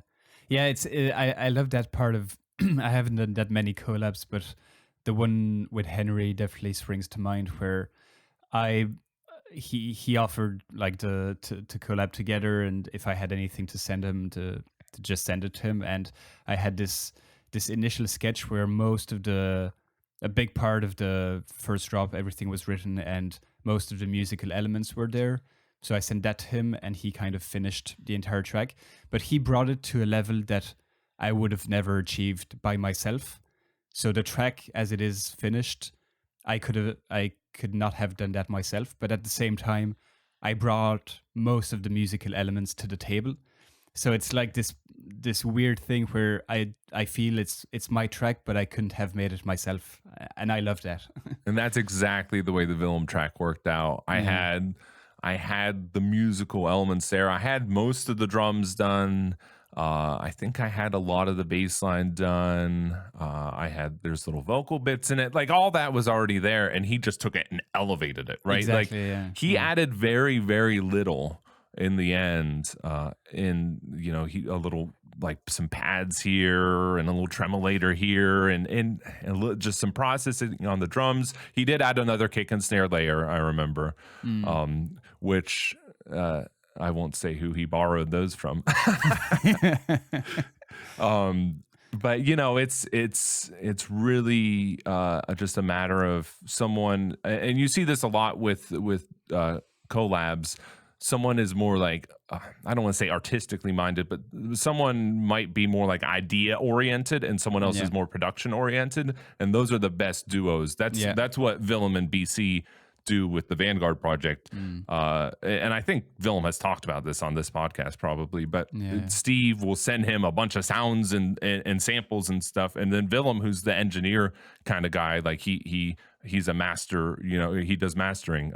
I love that part of, I haven't done that many collabs, but the one with Henry definitely springs to mind, where he offered like to collab together, and if I had anything to send him, to just send it to him. And I had this initial sketch where a big part of the first drop, everything was written and most of the musical elements were there. So I sent that to him and he kind of finished the entire track, but he brought it to a level that I would have never achieved by myself. So the track as it is finished, I could not have done that myself, but at the same time, I brought most of the musical elements to the table. So it's like this weird thing where I feel it's my track, but I couldn't have made it myself, and I love that. And that's exactly the way the Willem track worked out. I had the musical elements there. I had most of the drums done. I think I had a lot of the bass line done. There's little vocal bits in it. Like all that was already there, and he just took it and elevated it, right? Exactly, like he added very, very little in the end. He a little like some pads here and a little tremolator here and just some processing on the drums. He did add another kick and snare layer, I remember, which I won't say who he borrowed those from. But it's really just a matter of someone, and you see this a lot with collabs. Someone is more like, I don't want to say artistically minded, but someone might be more like idea oriented and someone else is more production oriented. And those are the best duos. That's what Willem and BC do with the Vanguard project. And I think Willem has talked about this on this podcast probably, but Steve will send him a bunch of sounds and samples and stuff. And then Willem, who's the engineer kind of guy, like he's a master, he does mastering.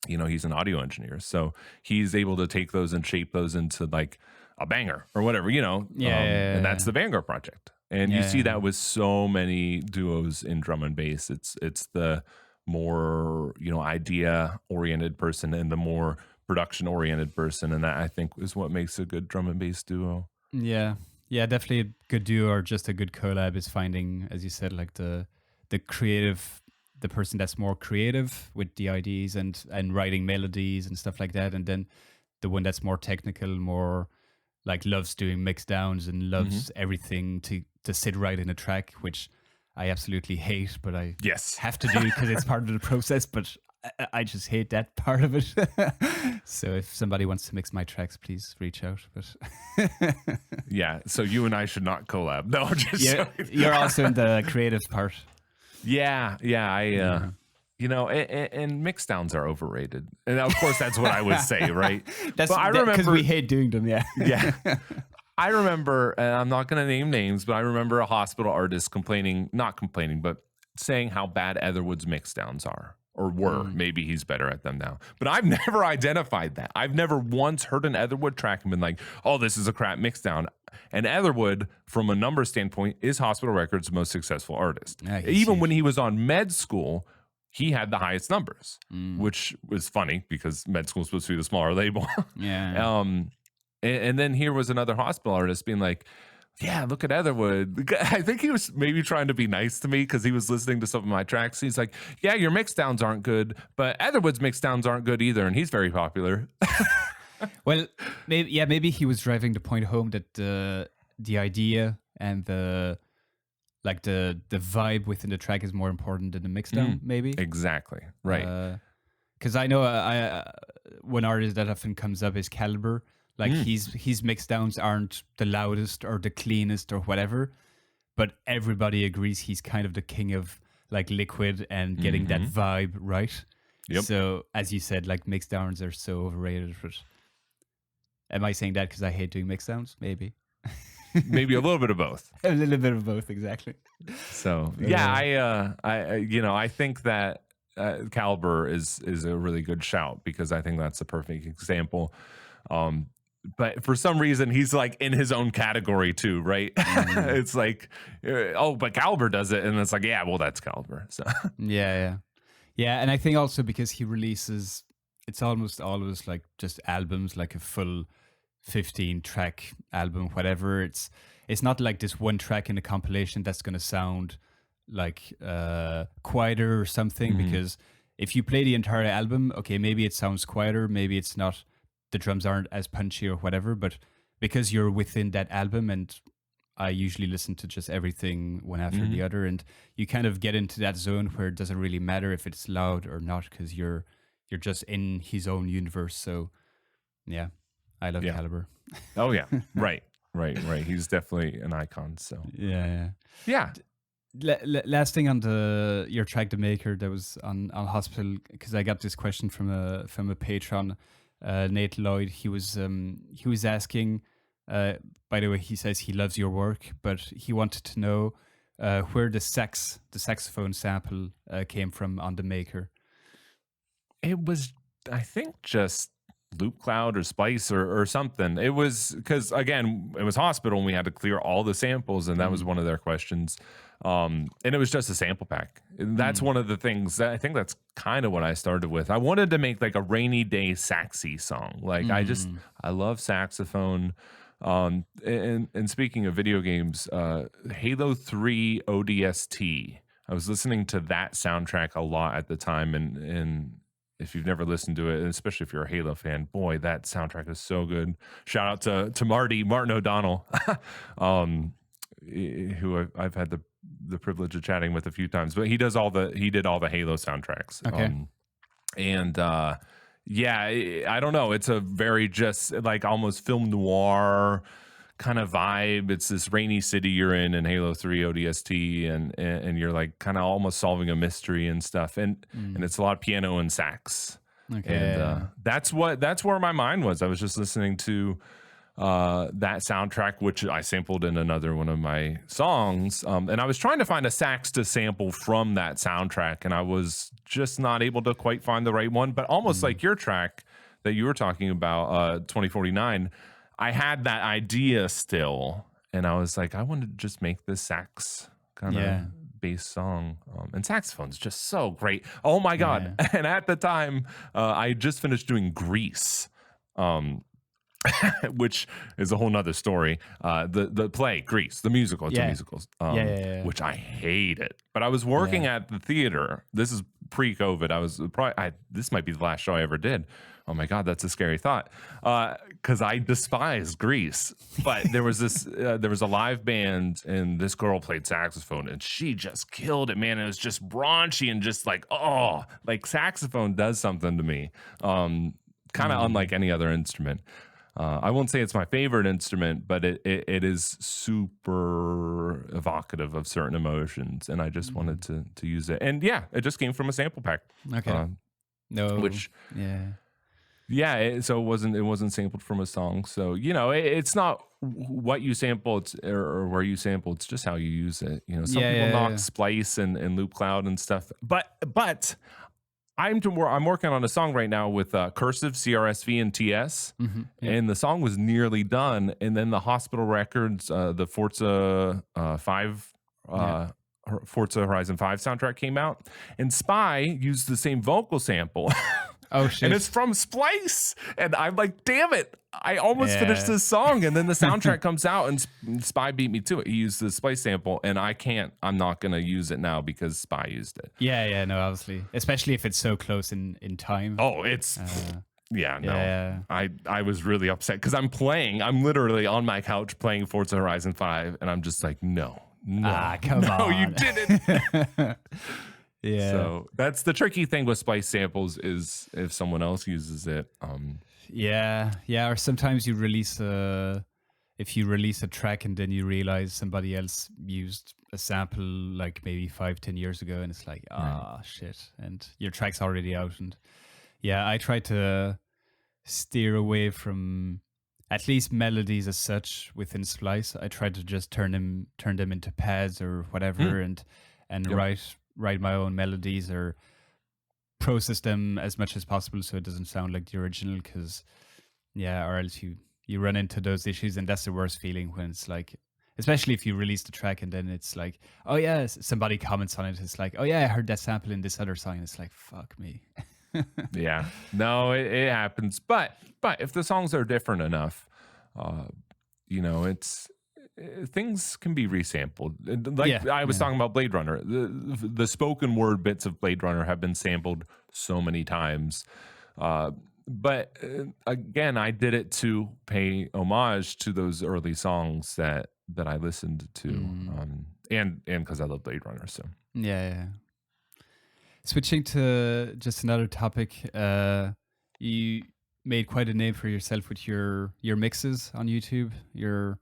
He's an audio engineer, so he's able to take those and shape those into like a banger or whatever, and that's the Vanguard project. And you see that with so many duos in drum and bass. It's the more, idea oriented person and the more production oriented person. And that I think is what makes a good drum and bass duo. Yeah. Yeah, definitely a good duo or just a good collab is finding, as you said, like the creative the person that's more creative with the ideas and writing melodies and stuff like that, and then the one that's more technical, more like loves doing mix downs and loves everything to sit right in a track, which I absolutely hate, but I Yes. have to do because it's part of the process. But I just hate that part of it. So if somebody wants to mix my tracks, please reach out. But Yeah, so you and I should not collab. No, just yeah, you're also in the creative part. yeah. You know, and mix downs are overrated, and of course that's what I would say, right? That's but I because remember, we hate doing them. Yeah, yeah, I remember, and I'm not going to name names, but I remember a hospital artist not complaining, but saying how bad Etherwood's mix downs are. Or were. Maybe he's better at them now. But I've never identified that. I've never once heard an Etherwood track and been like, oh, this is a crap mixdown. And Etherwood, from a number standpoint, is Hospital Records' most successful artist. Yeah, even when he was on med school, he had the highest numbers, which was funny because med school is supposed to be the smaller label. yeah. And then here was another hospital artist being like, yeah, look at Etherwood. I think he was maybe trying to be nice to me because he was listening to some of my tracks. He's like, yeah, your mix downs aren't good, but Etherwood's mix downs aren't good either. And he's very popular. Well, maybe he was driving the point home that the idea and the vibe within the track is more important than the mix down, maybe. Exactly. Right. Because I know one artist that often comes up is Caliber. Like his mix downs aren't the loudest or the cleanest or whatever, but everybody agrees he's kind of the king of like liquid and getting that vibe right. Yep. So as you said, like mix downs are so overrated. But am I saying that because I hate doing mix downs? Maybe. Maybe a little bit of both. A little bit of both, exactly. So yeah, I think that Caliber is a really good shout because I think that's a perfect example. But for some reason, he's like in his own category too, right? It's like, oh, but Caliber does it. And it's like, yeah, well, that's Caliber. So Yeah. And I think also because he releases, it's almost always like just albums, like a full 15 track album, whatever. It's not like this one track in a compilation that's going to sound like quieter or something. Because if you play the entire album, okay, maybe it sounds quieter, maybe it's not. The drums aren't as punchy or whatever, but because you're within that album, and I usually listen to just everything one after the other, and you kind of get into that zone where it doesn't really matter if it's loud or not, because you're just in his own universe. So yeah, I love Caliber. Oh yeah, right. He's definitely an icon. So yeah. Yeah. Last thing on your track, The Maker, that was on Hospital, because I got this question from a patron. Nate Lloyd, he was asking, by the way, he says he loves your work, but he wanted to know where the saxophone sample came from on The Maker. It was, I think, just Loop Cloud or Spice or something. It was because, again, it was Hospital and we had to clear all the samples, and that was one of their questions. And it was just a sample pack. And that's one of the things that I think that's kind of what I started with. I wanted to make like a rainy day saxy song. Like I love saxophone. And speaking of video games, Halo 3 ODST. I was listening to that soundtrack a lot at the time, and if you've never listened to it, and especially if you're a Halo fan, boy, that soundtrack is so good. Shout out to Martin O'Donnell, who I've had the privilege of chatting with a few times, but he did all the Halo soundtracks. Okay. Yeah, I don't know. It's a very just like almost film noir kind of vibe. It's this rainy city you're in Halo 3 ODST, and you're like kind of almost solving a mystery and stuff. And it's a lot of piano and sax. Okay. And that's where my mind was. I was just listening to that soundtrack, which I sampled in another one of my songs. And I was trying to find a sax to sample from that soundtrack, and I was just not able to quite find the right one. But almost like your track that you were talking about, 2049, I had that idea still, and I was like, I want to just make this sax kind of bass song. And saxophone's just so great. Oh my God. And at the time, I just finished doing Grease. which is a whole nother story. The play Grease, the musical, it's a musical, which I hated. But I was working at the theater. This is pre-COVID. I was probably this might be the last show I ever did. Oh my God, that's a scary thought. Because I despise Grease. But there was there was a live band, and this girl played saxophone, and she just killed it, man. It was just raunchy and just like, oh, like saxophone does something to me. Kind of unlike any other instrument. I won't say it's my favorite instrument, but it is super evocative of certain emotions, and I just wanted to use it. And yeah, it just came from a sample pack. Okay. So it wasn't sampled from a song. So it's not what you sample, or where you sample. It's just how you use it. Some people knock splice and loop cloud and stuff, but. I'm working on a song right now with Cursive, CRSV, and TS, and the song was nearly done. And then the Hospital Records, the Forza Forza Horizon 5 soundtrack came out, and Spy used the same vocal sample. Oh shit! And it's from Splice, and I'm like, damn it! I almost finished this song, and then the soundtrack comes out, and Spy beat me to it. He used the Splice sample, and I'm not gonna use it now because Spy used it. Yeah, no, obviously, especially if it's so close in time. Oh, it's I was really upset because I'm literally on my couch playing Forza Horizon 5, and I'm just like, no, come on, you didn't. Yeah. So that's the tricky thing with splice samples, is if someone else uses it. Or sometimes if you release a track and then you realize somebody else used a sample like maybe 5-10 years ago, and it's like, shit, and your track's already out. And I try to steer away from at least melodies as such within Splice. I try to just turn them into pads or whatever, and write my own melodies or process them as much as possible so it doesn't sound like the original, because or else you run into those issues, and that's the worst feeling when it's like, especially if you release the track and then it's like, oh yeah, somebody comments on it, it's like, oh yeah, I heard that sample in this other song, and it's like, fuck me. Yeah, no, it happens, but if the songs are different enough, it's things can be resampled. Like I was talking about Blade Runner. The spoken word bits of Blade Runner have been sampled so many times. But again, I did it to pay homage to those early songs that I listened to, and because I love Blade Runner. So yeah. Switching to just another topic, you made quite a name for yourself with your mixes on YouTube. You're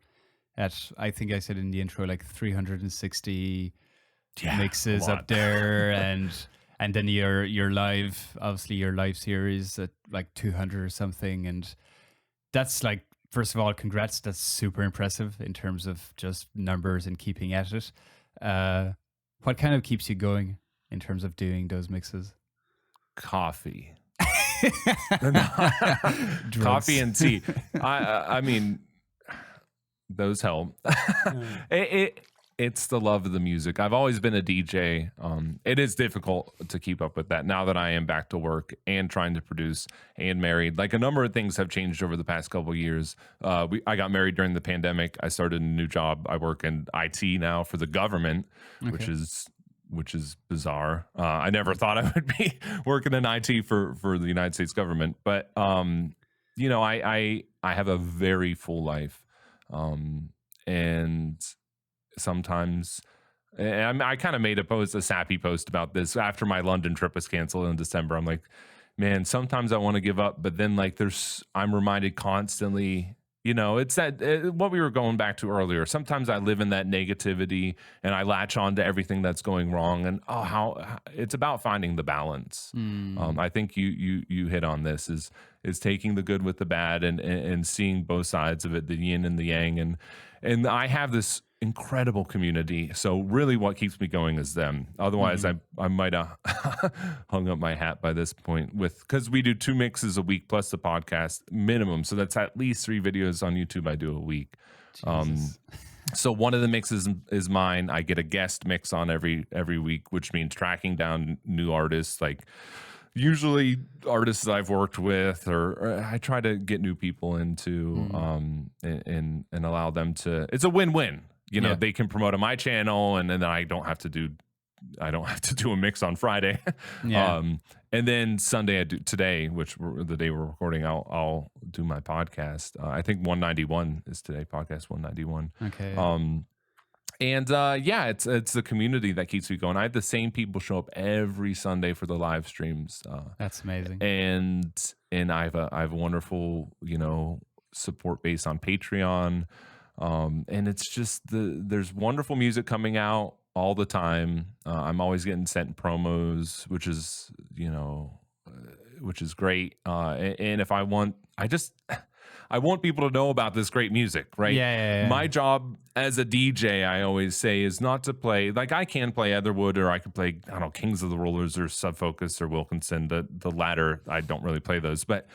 at, I think I said in the intro, like 360 mixes up there, and then your live, obviously your live series at like 200 or something, and that's like, first of all, congrats. That's super impressive in terms of just numbers and keeping at it. What kind of keeps you going in terms of doing those mixes? Coffee. Coffee and tea. I mean, those help. It's the love of the music. I've always been a DJ. It is difficult to keep up with that now that I am back to work and trying to produce and married. Like, a number of things have changed over the past couple of years. I got married during the pandemic. I started a new job. I work in IT now for the government, which is bizarre. I never thought I would be working in IT for the United States government, but I have a very full life. And sometimes, and I kind of made a sappy post about this after my London trip was canceled in December. I'm like, man, sometimes I want to give up, but then like I'm reminded constantly, it's that what we were going back to earlier. Sometimes I live in that negativity and I latch on to everything that's going wrong, and how it's about finding the balance. I think you hit on this, is taking the good with the bad, and seeing both sides of it, the yin and the yang, and I have this incredible community. So really what keeps me going is them. Otherwise I might have hung up my hat by this point, because we do 2 mixes a week plus the podcast minimum. So that's at least 3 videos on YouTube I do a week. So one of the mixes is mine. I get a guest mix on every week, which means tracking down new artists. Like usually artists that I've worked with, or I try to get new people into, and allow them to. It's a win-win. Yeah. They can promote on my channel, and then I don't have to do a mix on Friday. Yeah. And then Sunday today, the day we're recording, I'll do my podcast. I think 191 is today, podcast 191. Okay. And yeah, it's the community that keeps me going. I have the same people show up every Sunday for the live streams. That's amazing. And I have a wonderful, support base on Patreon. And it's just there's wonderful music coming out all the time. I'm always getting sent promos, which is great. And if I want people to know about this great music, right? Yeah. My job as a DJ, I always say, is not to play, like, I can play Etherwood, or I could play, I don't know, Kings of the Rollers or Subfocus or Wilkinson. The latter, I don't really play those, but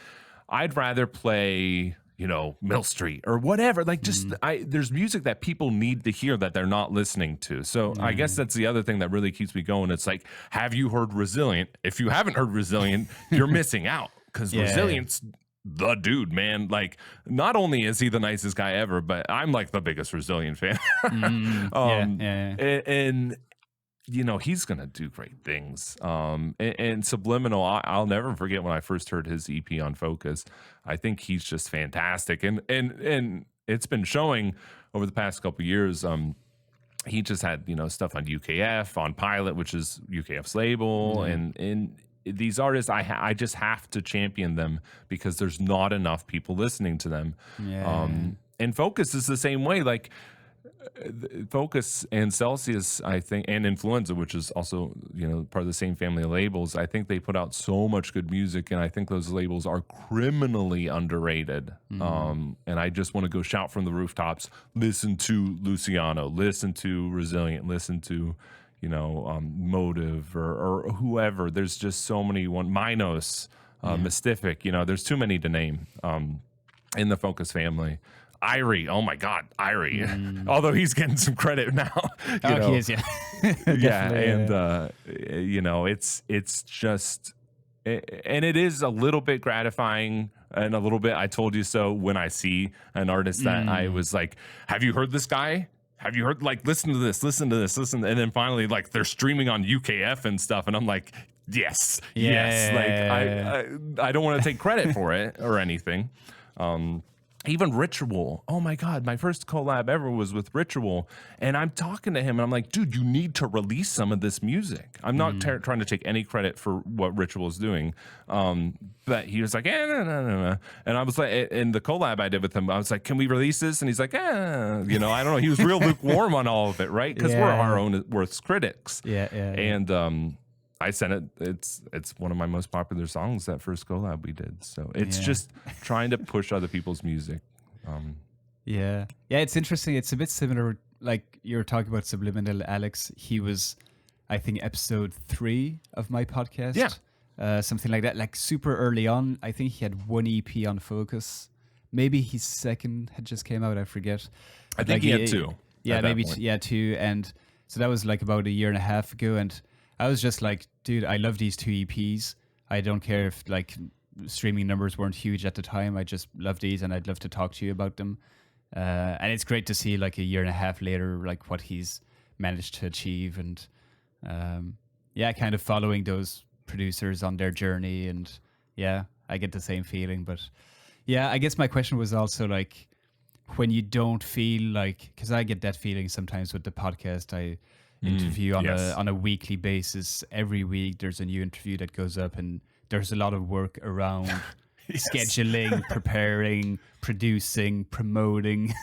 I'd rather play, Mill Street or whatever. Like, just there's music that people need to hear that they're not listening to. So I guess that's the other thing that really keeps me going. It's like, have you heard Resilient? If you haven't heard Resilient, you're missing out, because Resilient's the dude, man. Like, not only is he the nicest guy ever, but I'm like the biggest Resilient fan. And he's gonna do great things. And Subliminal, I'll never forget when I first heard his EP on Focus. I think he's just fantastic, and it's been showing over the past couple of years. He just had stuff on UKF, on Pilot, which is UKF's label, and these artists, I just have to champion them, because there's not enough people listening to them. And Focus is the same way. Like, Focus and Celsius, I think, and Influenza, which is also part of the same family of labels, I think they put out so much good music, and I think those labels are criminally underrated. And I just want to go shout from the rooftops: listen to Luciano, listen to Resilient, listen to Motive, or whoever. There's just so many. Minos, Mystific. There's too many to name in the Focus family. Irie, oh my God, Irie. Although he's getting some credit now. He is, yeah. Yeah, and it's just, and it is a little bit gratifying, and a little bit I told you so, when I see an artist that I was like, have you heard this guy? Have you heard, like, listen to this, and then finally, like, they're streaming on UKF and stuff, and I'm like, yes. Like, I don't want to take credit for it or anything. Even Ritual. Oh my God, my first collab ever was with Ritual, and I'm talking to him, and I'm like, dude, you need to release some of this music. I'm not trying to take any credit for what Ritual is doing, but he was like, no. And I was like, in the collab I did with him, I was like, can we release this? And he's like, I don't know. He was real lukewarm on all of it, right? Because we're our own worst critics. And I sent it. It's one of my most popular songs, that first collab we did. So it's just trying to push other people's music. Yeah, it's interesting. It's a bit similar. Like, you were talking about Subliminal, Alex. He was, I think, episode 3 of my podcast. Yeah, something like that. Like, super early on. I think he had 1 EP on Focus. Maybe his second had just came out. I forget. I think he had 2. Yeah, maybe 2. And so that was like about a year and a half ago. And I was just like, dude, I love these 2 EPs. I don't care if, like, streaming numbers weren't huge at the time. I just love these, and I'd love to talk to you about them. And it's great to see, like, a year and a half later, like, what he's managed to achieve, and kind of following those producers on their journey. And I get the same feeling. But I guess my question was also, like, when you don't feel like, because I get that feeling sometimes with the podcast. I interview on a weekly basis. Every week there's a new interview that goes up, and there's a lot of work around scheduling, preparing, producing, promoting,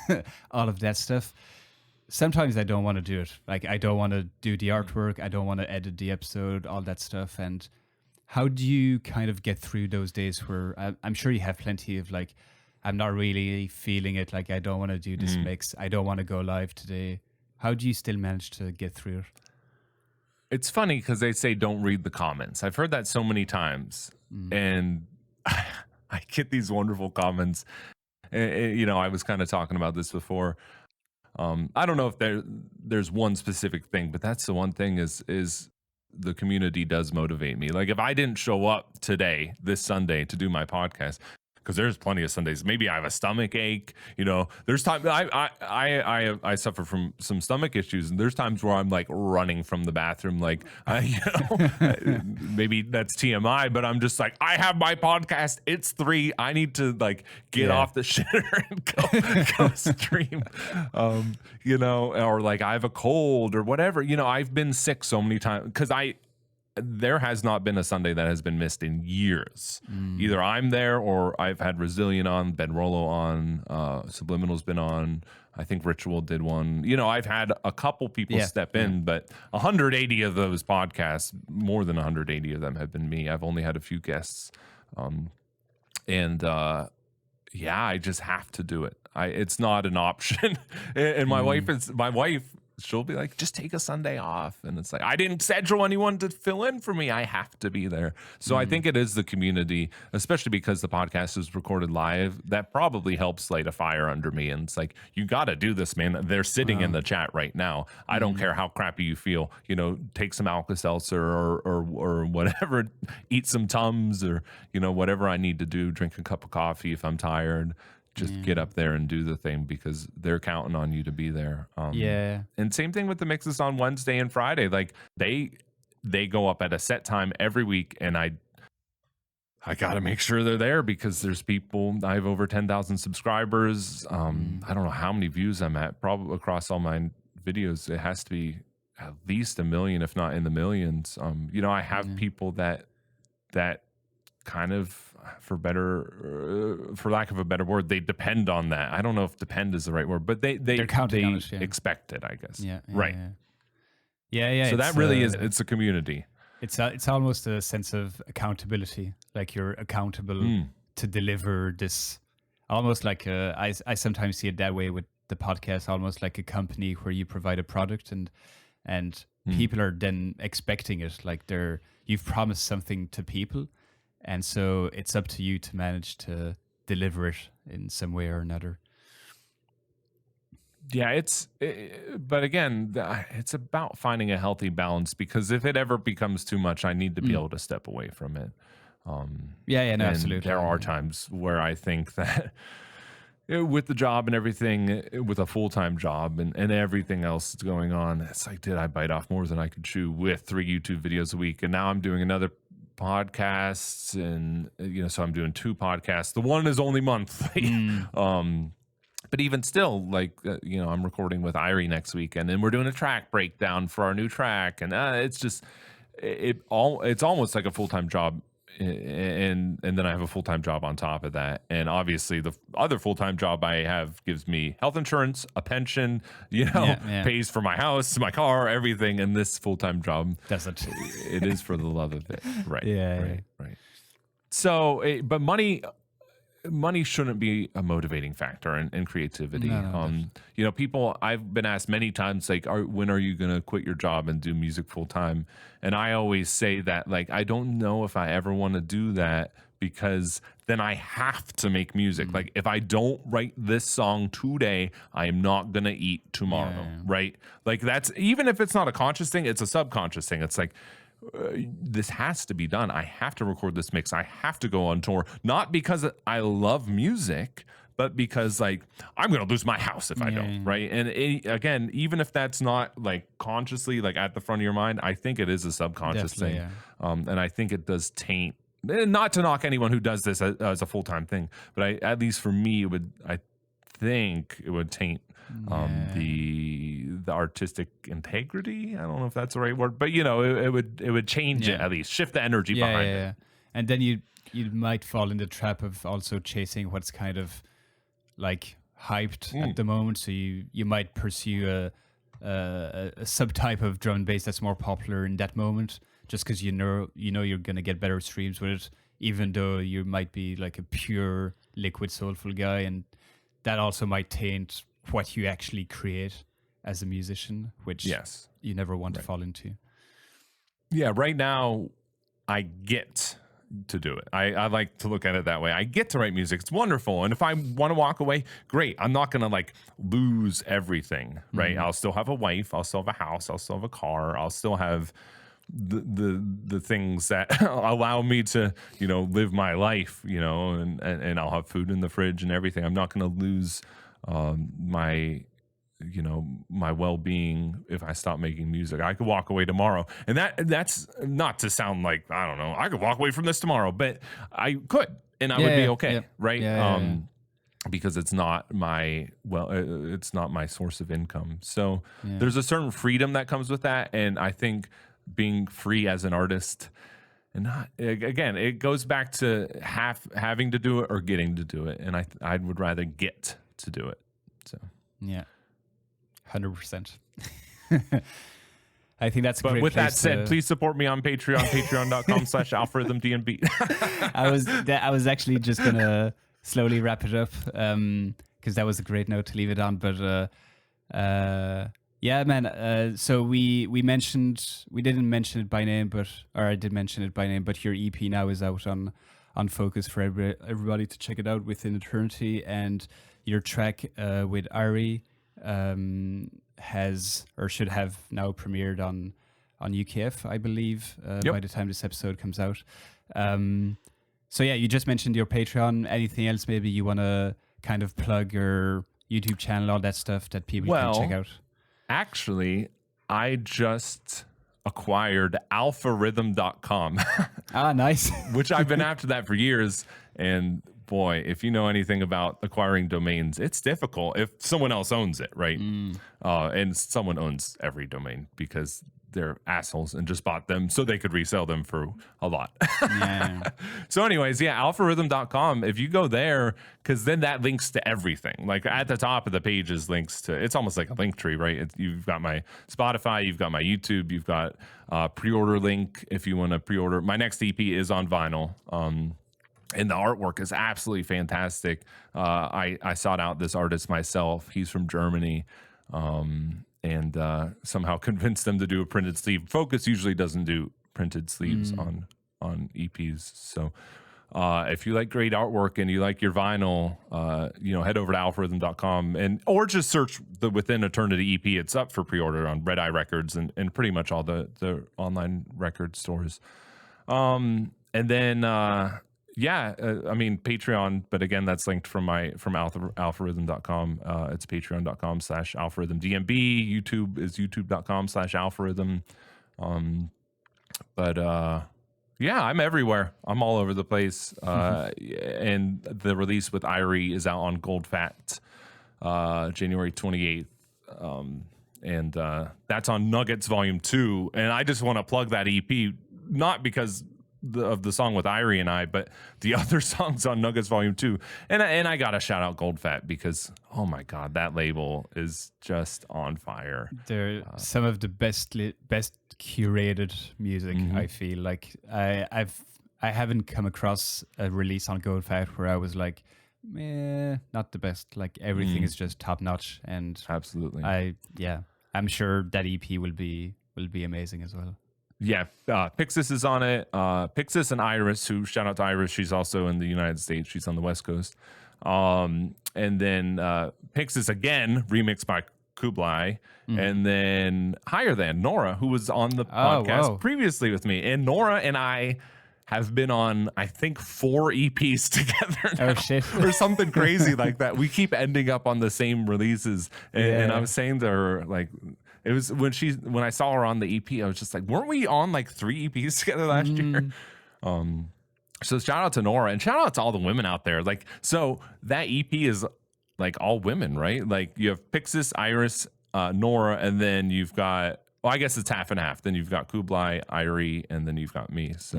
all of that stuff. Sometimes I don't want to do it. Like, I don't want to do the artwork, I don't want to edit the episode, all that stuff. And how do you kind of get through those days where I'm sure you have plenty of, like, I'm not really feeling it, like, I don't want to do this mix, I don't want to go live today. How do you still manage to get through it? It's funny because they say don't read the comments. I've heard that so many times, and I get these wonderful comments. I was kind of talking about this before. I don't know if there's one specific thing, but that's the one thing is the community does motivate me. Like if I didn't show up today, this Sunday, to do my podcast, because there's plenty of Sundays. Maybe I have a stomach ache. There's time I suffer from some stomach issues, and there's times where I'm like running from the bathroom, like maybe that's TMI, but I'm just like, I have my podcast. It's 3. I need to like get off the shitter and go stream. Or like I have a cold or whatever. I've been sick so many times because there has not been a Sunday that has been missed in years. Either I'm there or I've had Resilient on, Ben Rollo on, Subliminal's been on. I think Ritual did one. I've had a couple people step in, but 180 of those podcasts, more than 180 of them have been me. I've only had a few guests. I just have to do it. It's not an option. And my wife, she'll be like, just take a Sunday off. And it's like, I didn't schedule anyone to fill in for me. I have to be there. So I think it is the community, especially because the podcast is recorded live, that probably helps light a fire under me. And it's like, you got to do this, man. They're sitting in the chat right now. I don't care how crappy you feel, take some Alka-Seltzer or whatever, eat some Tums or, whatever I need to do, drink a cup of coffee if I'm tired. Just get up there and do the thing because they're counting on you to be there. And same thing with the mixes on Wednesday and Friday. Like they go up at a set time every week, and I got to make sure they're there because there's people. I have over 10,000 subscribers. I don't know how many views I'm at. Probably across all my videos, it has to be at least 1 million, if not in the millions. I have people that kind of, for lack of a better word, they depend on that. I don't know if depend is the right word, but they're counting on it, expect it, I guess. Yeah. So that really is, it's a community. It's almost a sense of accountability, like you're accountable to deliver this. Almost like I sometimes see it that way with the podcast, almost like a company where you provide a product and people are then expecting it, like you've promised something to people. And so it's up to you to manage to deliver it in some way or another. Yeah, but again, it's about finding a healthy balance, because if it ever becomes too much, I need to be able to step away from it. Absolutely. There are times where I think that with the job and everything, with a full-time job and everything else that's going on, it's like, did I bite off more than I could chew with 3 YouTube videos a week? And now I'm doing another podcasts, and so I'm doing 2 podcasts. The one is only monthly. But even still, like I'm recording with Irie next weekend, and we're doing a track breakdown for our new track, and it's just it's almost like a full-time job, and then I have a full-time job on top of that. And obviously the other full-time job I have gives me health insurance, a pension, pays for my house, my car, everything. And this full-time job doesn't. It is for the love of it. Right. Right. So, but money shouldn't be a motivating factor in creativity. No, people, I've been asked many times, like, when are you going to quit your job and do music full time? And I always say that, like, I don't know if I ever want to do that, because then I have to make music. Like, if I don't write this song today, I am not going to eat tomorrow. Right. Like, that's, even if it's not a conscious thing, it's a subconscious thing. It's like, this has to be done. I have to record this mix. I have to go on tour, not because I love music, but because, like, I'm going to lose my house if I don't, right? And again, even if that's not like consciously, like at the front of your mind, I think it is a subconscious thing. And I think it does taint, not to knock anyone who does this as a full-time thing, but at least for me, I think it would taint the artistic integrity. I don't know if that's the right word, but it would change it, at least shift the energy behind it. And then you might fall in the trap of also chasing what's kind of like hyped at the moment. So you might pursue a subtype of drum and bass that's more popular in that moment, just because you're gonna get better streams with it, even though you might be like a pure liquid soulful guy, and that also might taint what you actually create as a musician, which you never want to fall into. Yeah, right now I get to do it. I like to look at it that way. I get to write music. It's wonderful. And if I want to walk away, great. I'm not going to like lose everything, right? I'll still have a wife. I'll still have a house. I'll still have a car. I'll still have the things that allow me to, live my life, and I'll have food in the fridge and everything. I'm not going to lose my my well-being if I stop making music. I could walk away tomorrow, and that's not to sound like, I don't know, I could walk away from this tomorrow, but I could, and I would be okay, right? Because it's not my source of income. So there's a certain freedom that comes with that, and I think being free as an artist, and not, again, it goes back to having to do it or getting to do it, and I would rather get to do it. So 100%. I think that's a but great with that place said, please support me on Patreon, patreon.com/algorithmdnb. I was actually just gonna slowly wrap it up, because that was a great note to leave it on. But yeah, man. So we didn't mention it by name, or I did mention it by name, but your EP now is out on Fokuz for everybody to check it out, Within Eternity, and your track with Ari has, or should have now, premiered on UKF, I believe, by the time this episode comes out. So yeah, you just mentioned your Patreon. Anything else maybe you want to kind of plug, your YouTube channel, all that stuff that people can check out? Actually, I just acquired alpharhythm.com. Nice. Which I've been after that for years. And boy, if you know anything about acquiring domains, it's difficult if someone else owns it, right? And someone owns every domain because they're assholes and just bought them so they could resell them for a lot. So anyways, alpharhythm.com, if you go there, because then that links to everything. Like at the top of the page is links to, it's almost like a link tree, right? You've got my Spotify, you've got my YouTube, you've got pre-order link if you want to pre-order. My next EP is on vinyl. And the artwork is absolutely fantastic. I sought out this artist myself. He's from Germany. And somehow convinced them to do a printed sleeve. Fokuz usually doesn't do printed sleeves on EPs. So if you like great artwork and you like your vinyl, head over to alpharhythm.com or just search the Within Eternity EP. It's up for pre-order on Red Eye Records and pretty much all the online record stores. And then Patreon, but again, that's linked from alpharhythm.com. It's patreon.com/algorithmdnb. YouTube is youtube.com/algorithm. I'm everywhere. I'm all over the place. And the release with Irie is out on Gold Fat, January 28th. And that's on Nuggets Volume 2. And I just want to plug that EP, not because of the song with Irie and I, but the other songs on Nuggets Volume 2. And I gotta shout out Gold Fat because, oh my God, that label is just on fire. They're some of the best curated music. I feel like I haven't come across a release on Gold Fat where I was like, not the best. Like everything is just top notch, and absolutely. I'm sure that EP will be amazing as well. Yeah, Pixis is on it. Pixis and Iris, who, shout out to Iris, she's also in the United States. She's on the West Coast. And then Pixis again, remixed by Kublai. And then Higher Than, Nora, who was on the podcast previously with me. And Nora and I have been on, I think, 4 EPs together now, oh shit, or something crazy like that. We keep ending up on the same releases. And I was saying to her, like, it was when I saw her on the EP, I was just like, weren't we on like 3 EPs together last year? So shout out to Nora and shout out to all the women out there. Like, so that EP is like all women, right? Like you have Pixis, Iris, Nora, and then you've got, well, I guess it's half and half. Then you've got Kublai, Irie, and then you've got me. So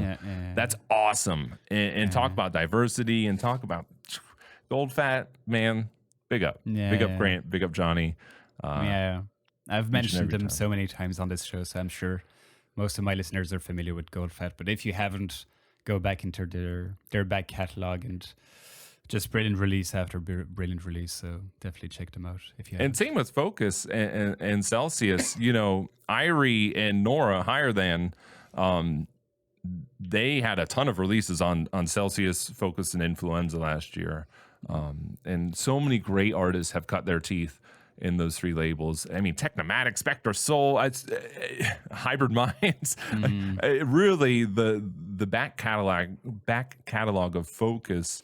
that's awesome. And talk about diversity and talk about Gold Fat, man. Big up. Big up Grant. Big up Johnny. I've mentioned them so many times on this show, so I'm sure most of my listeners are familiar with Gold Fat. But if you haven't, go back into their back catalog and just brilliant release after brilliant release. So definitely check them out if you haven't. And same with Focus and Celsius. Irie and Nora, Higher Than, they had a ton of releases on Celsius, Focus, and Influenza last year. And so many great artists have cut their teeth in those three labels. I mean, Technomatic, Spectre, Soul, it's Hybrid Minds. Really, the back catalog of Fokuz.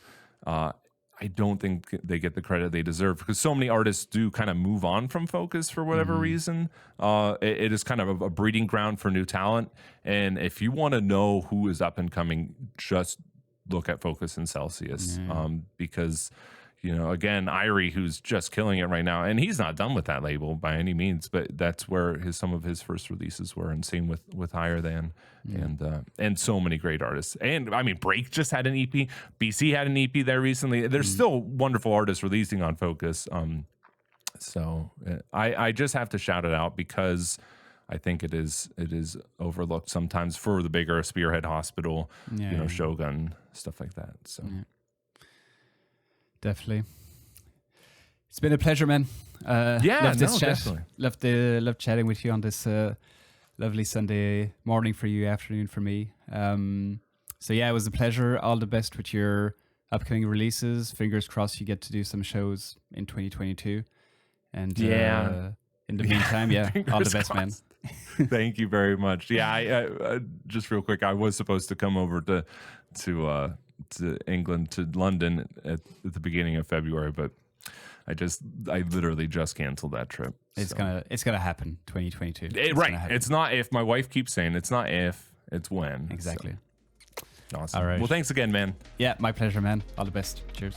I don't think they get the credit they deserve, because so many artists do kind of move on from Fokuz for whatever reason. It is kind of a breeding ground for new talent. And if you want to know who is up and coming, just look at Fokuz and Celsius, because, you know, again, Irie, who's just killing it right now, and he's not done with that label by any means, but that's where some of his first releases were, and same with Higher Than, and so many great artists. And I mean, Break just had an EP, BC had an EP there recently. There's still wonderful artists releasing on Fokuz. So I just have to shout it out, because I think it is overlooked sometimes for the bigger Spearhead Hospital, you know, Shogun, stuff like that. So. Definitely. It's been a pleasure, man. Loved this chat. Definitely. Loved chatting with you on this lovely Sunday morning for you, afternoon for me. So yeah, it was a pleasure. All the best with your upcoming releases. Fingers crossed you get to do some shows in 2022. And in the meantime, all the best, man. Thank you very much. Yeah, I just real quick, I was supposed to come over to England, to London at the beginning of February, but I literally just canceled that trip. It's gonna happen 2022. Right. It's not if. My wife keeps saying it's not if, it's when. Exactly. So. Awesome. All right. Well, thanks again, man. Yeah, my pleasure, man. All the best. Cheers.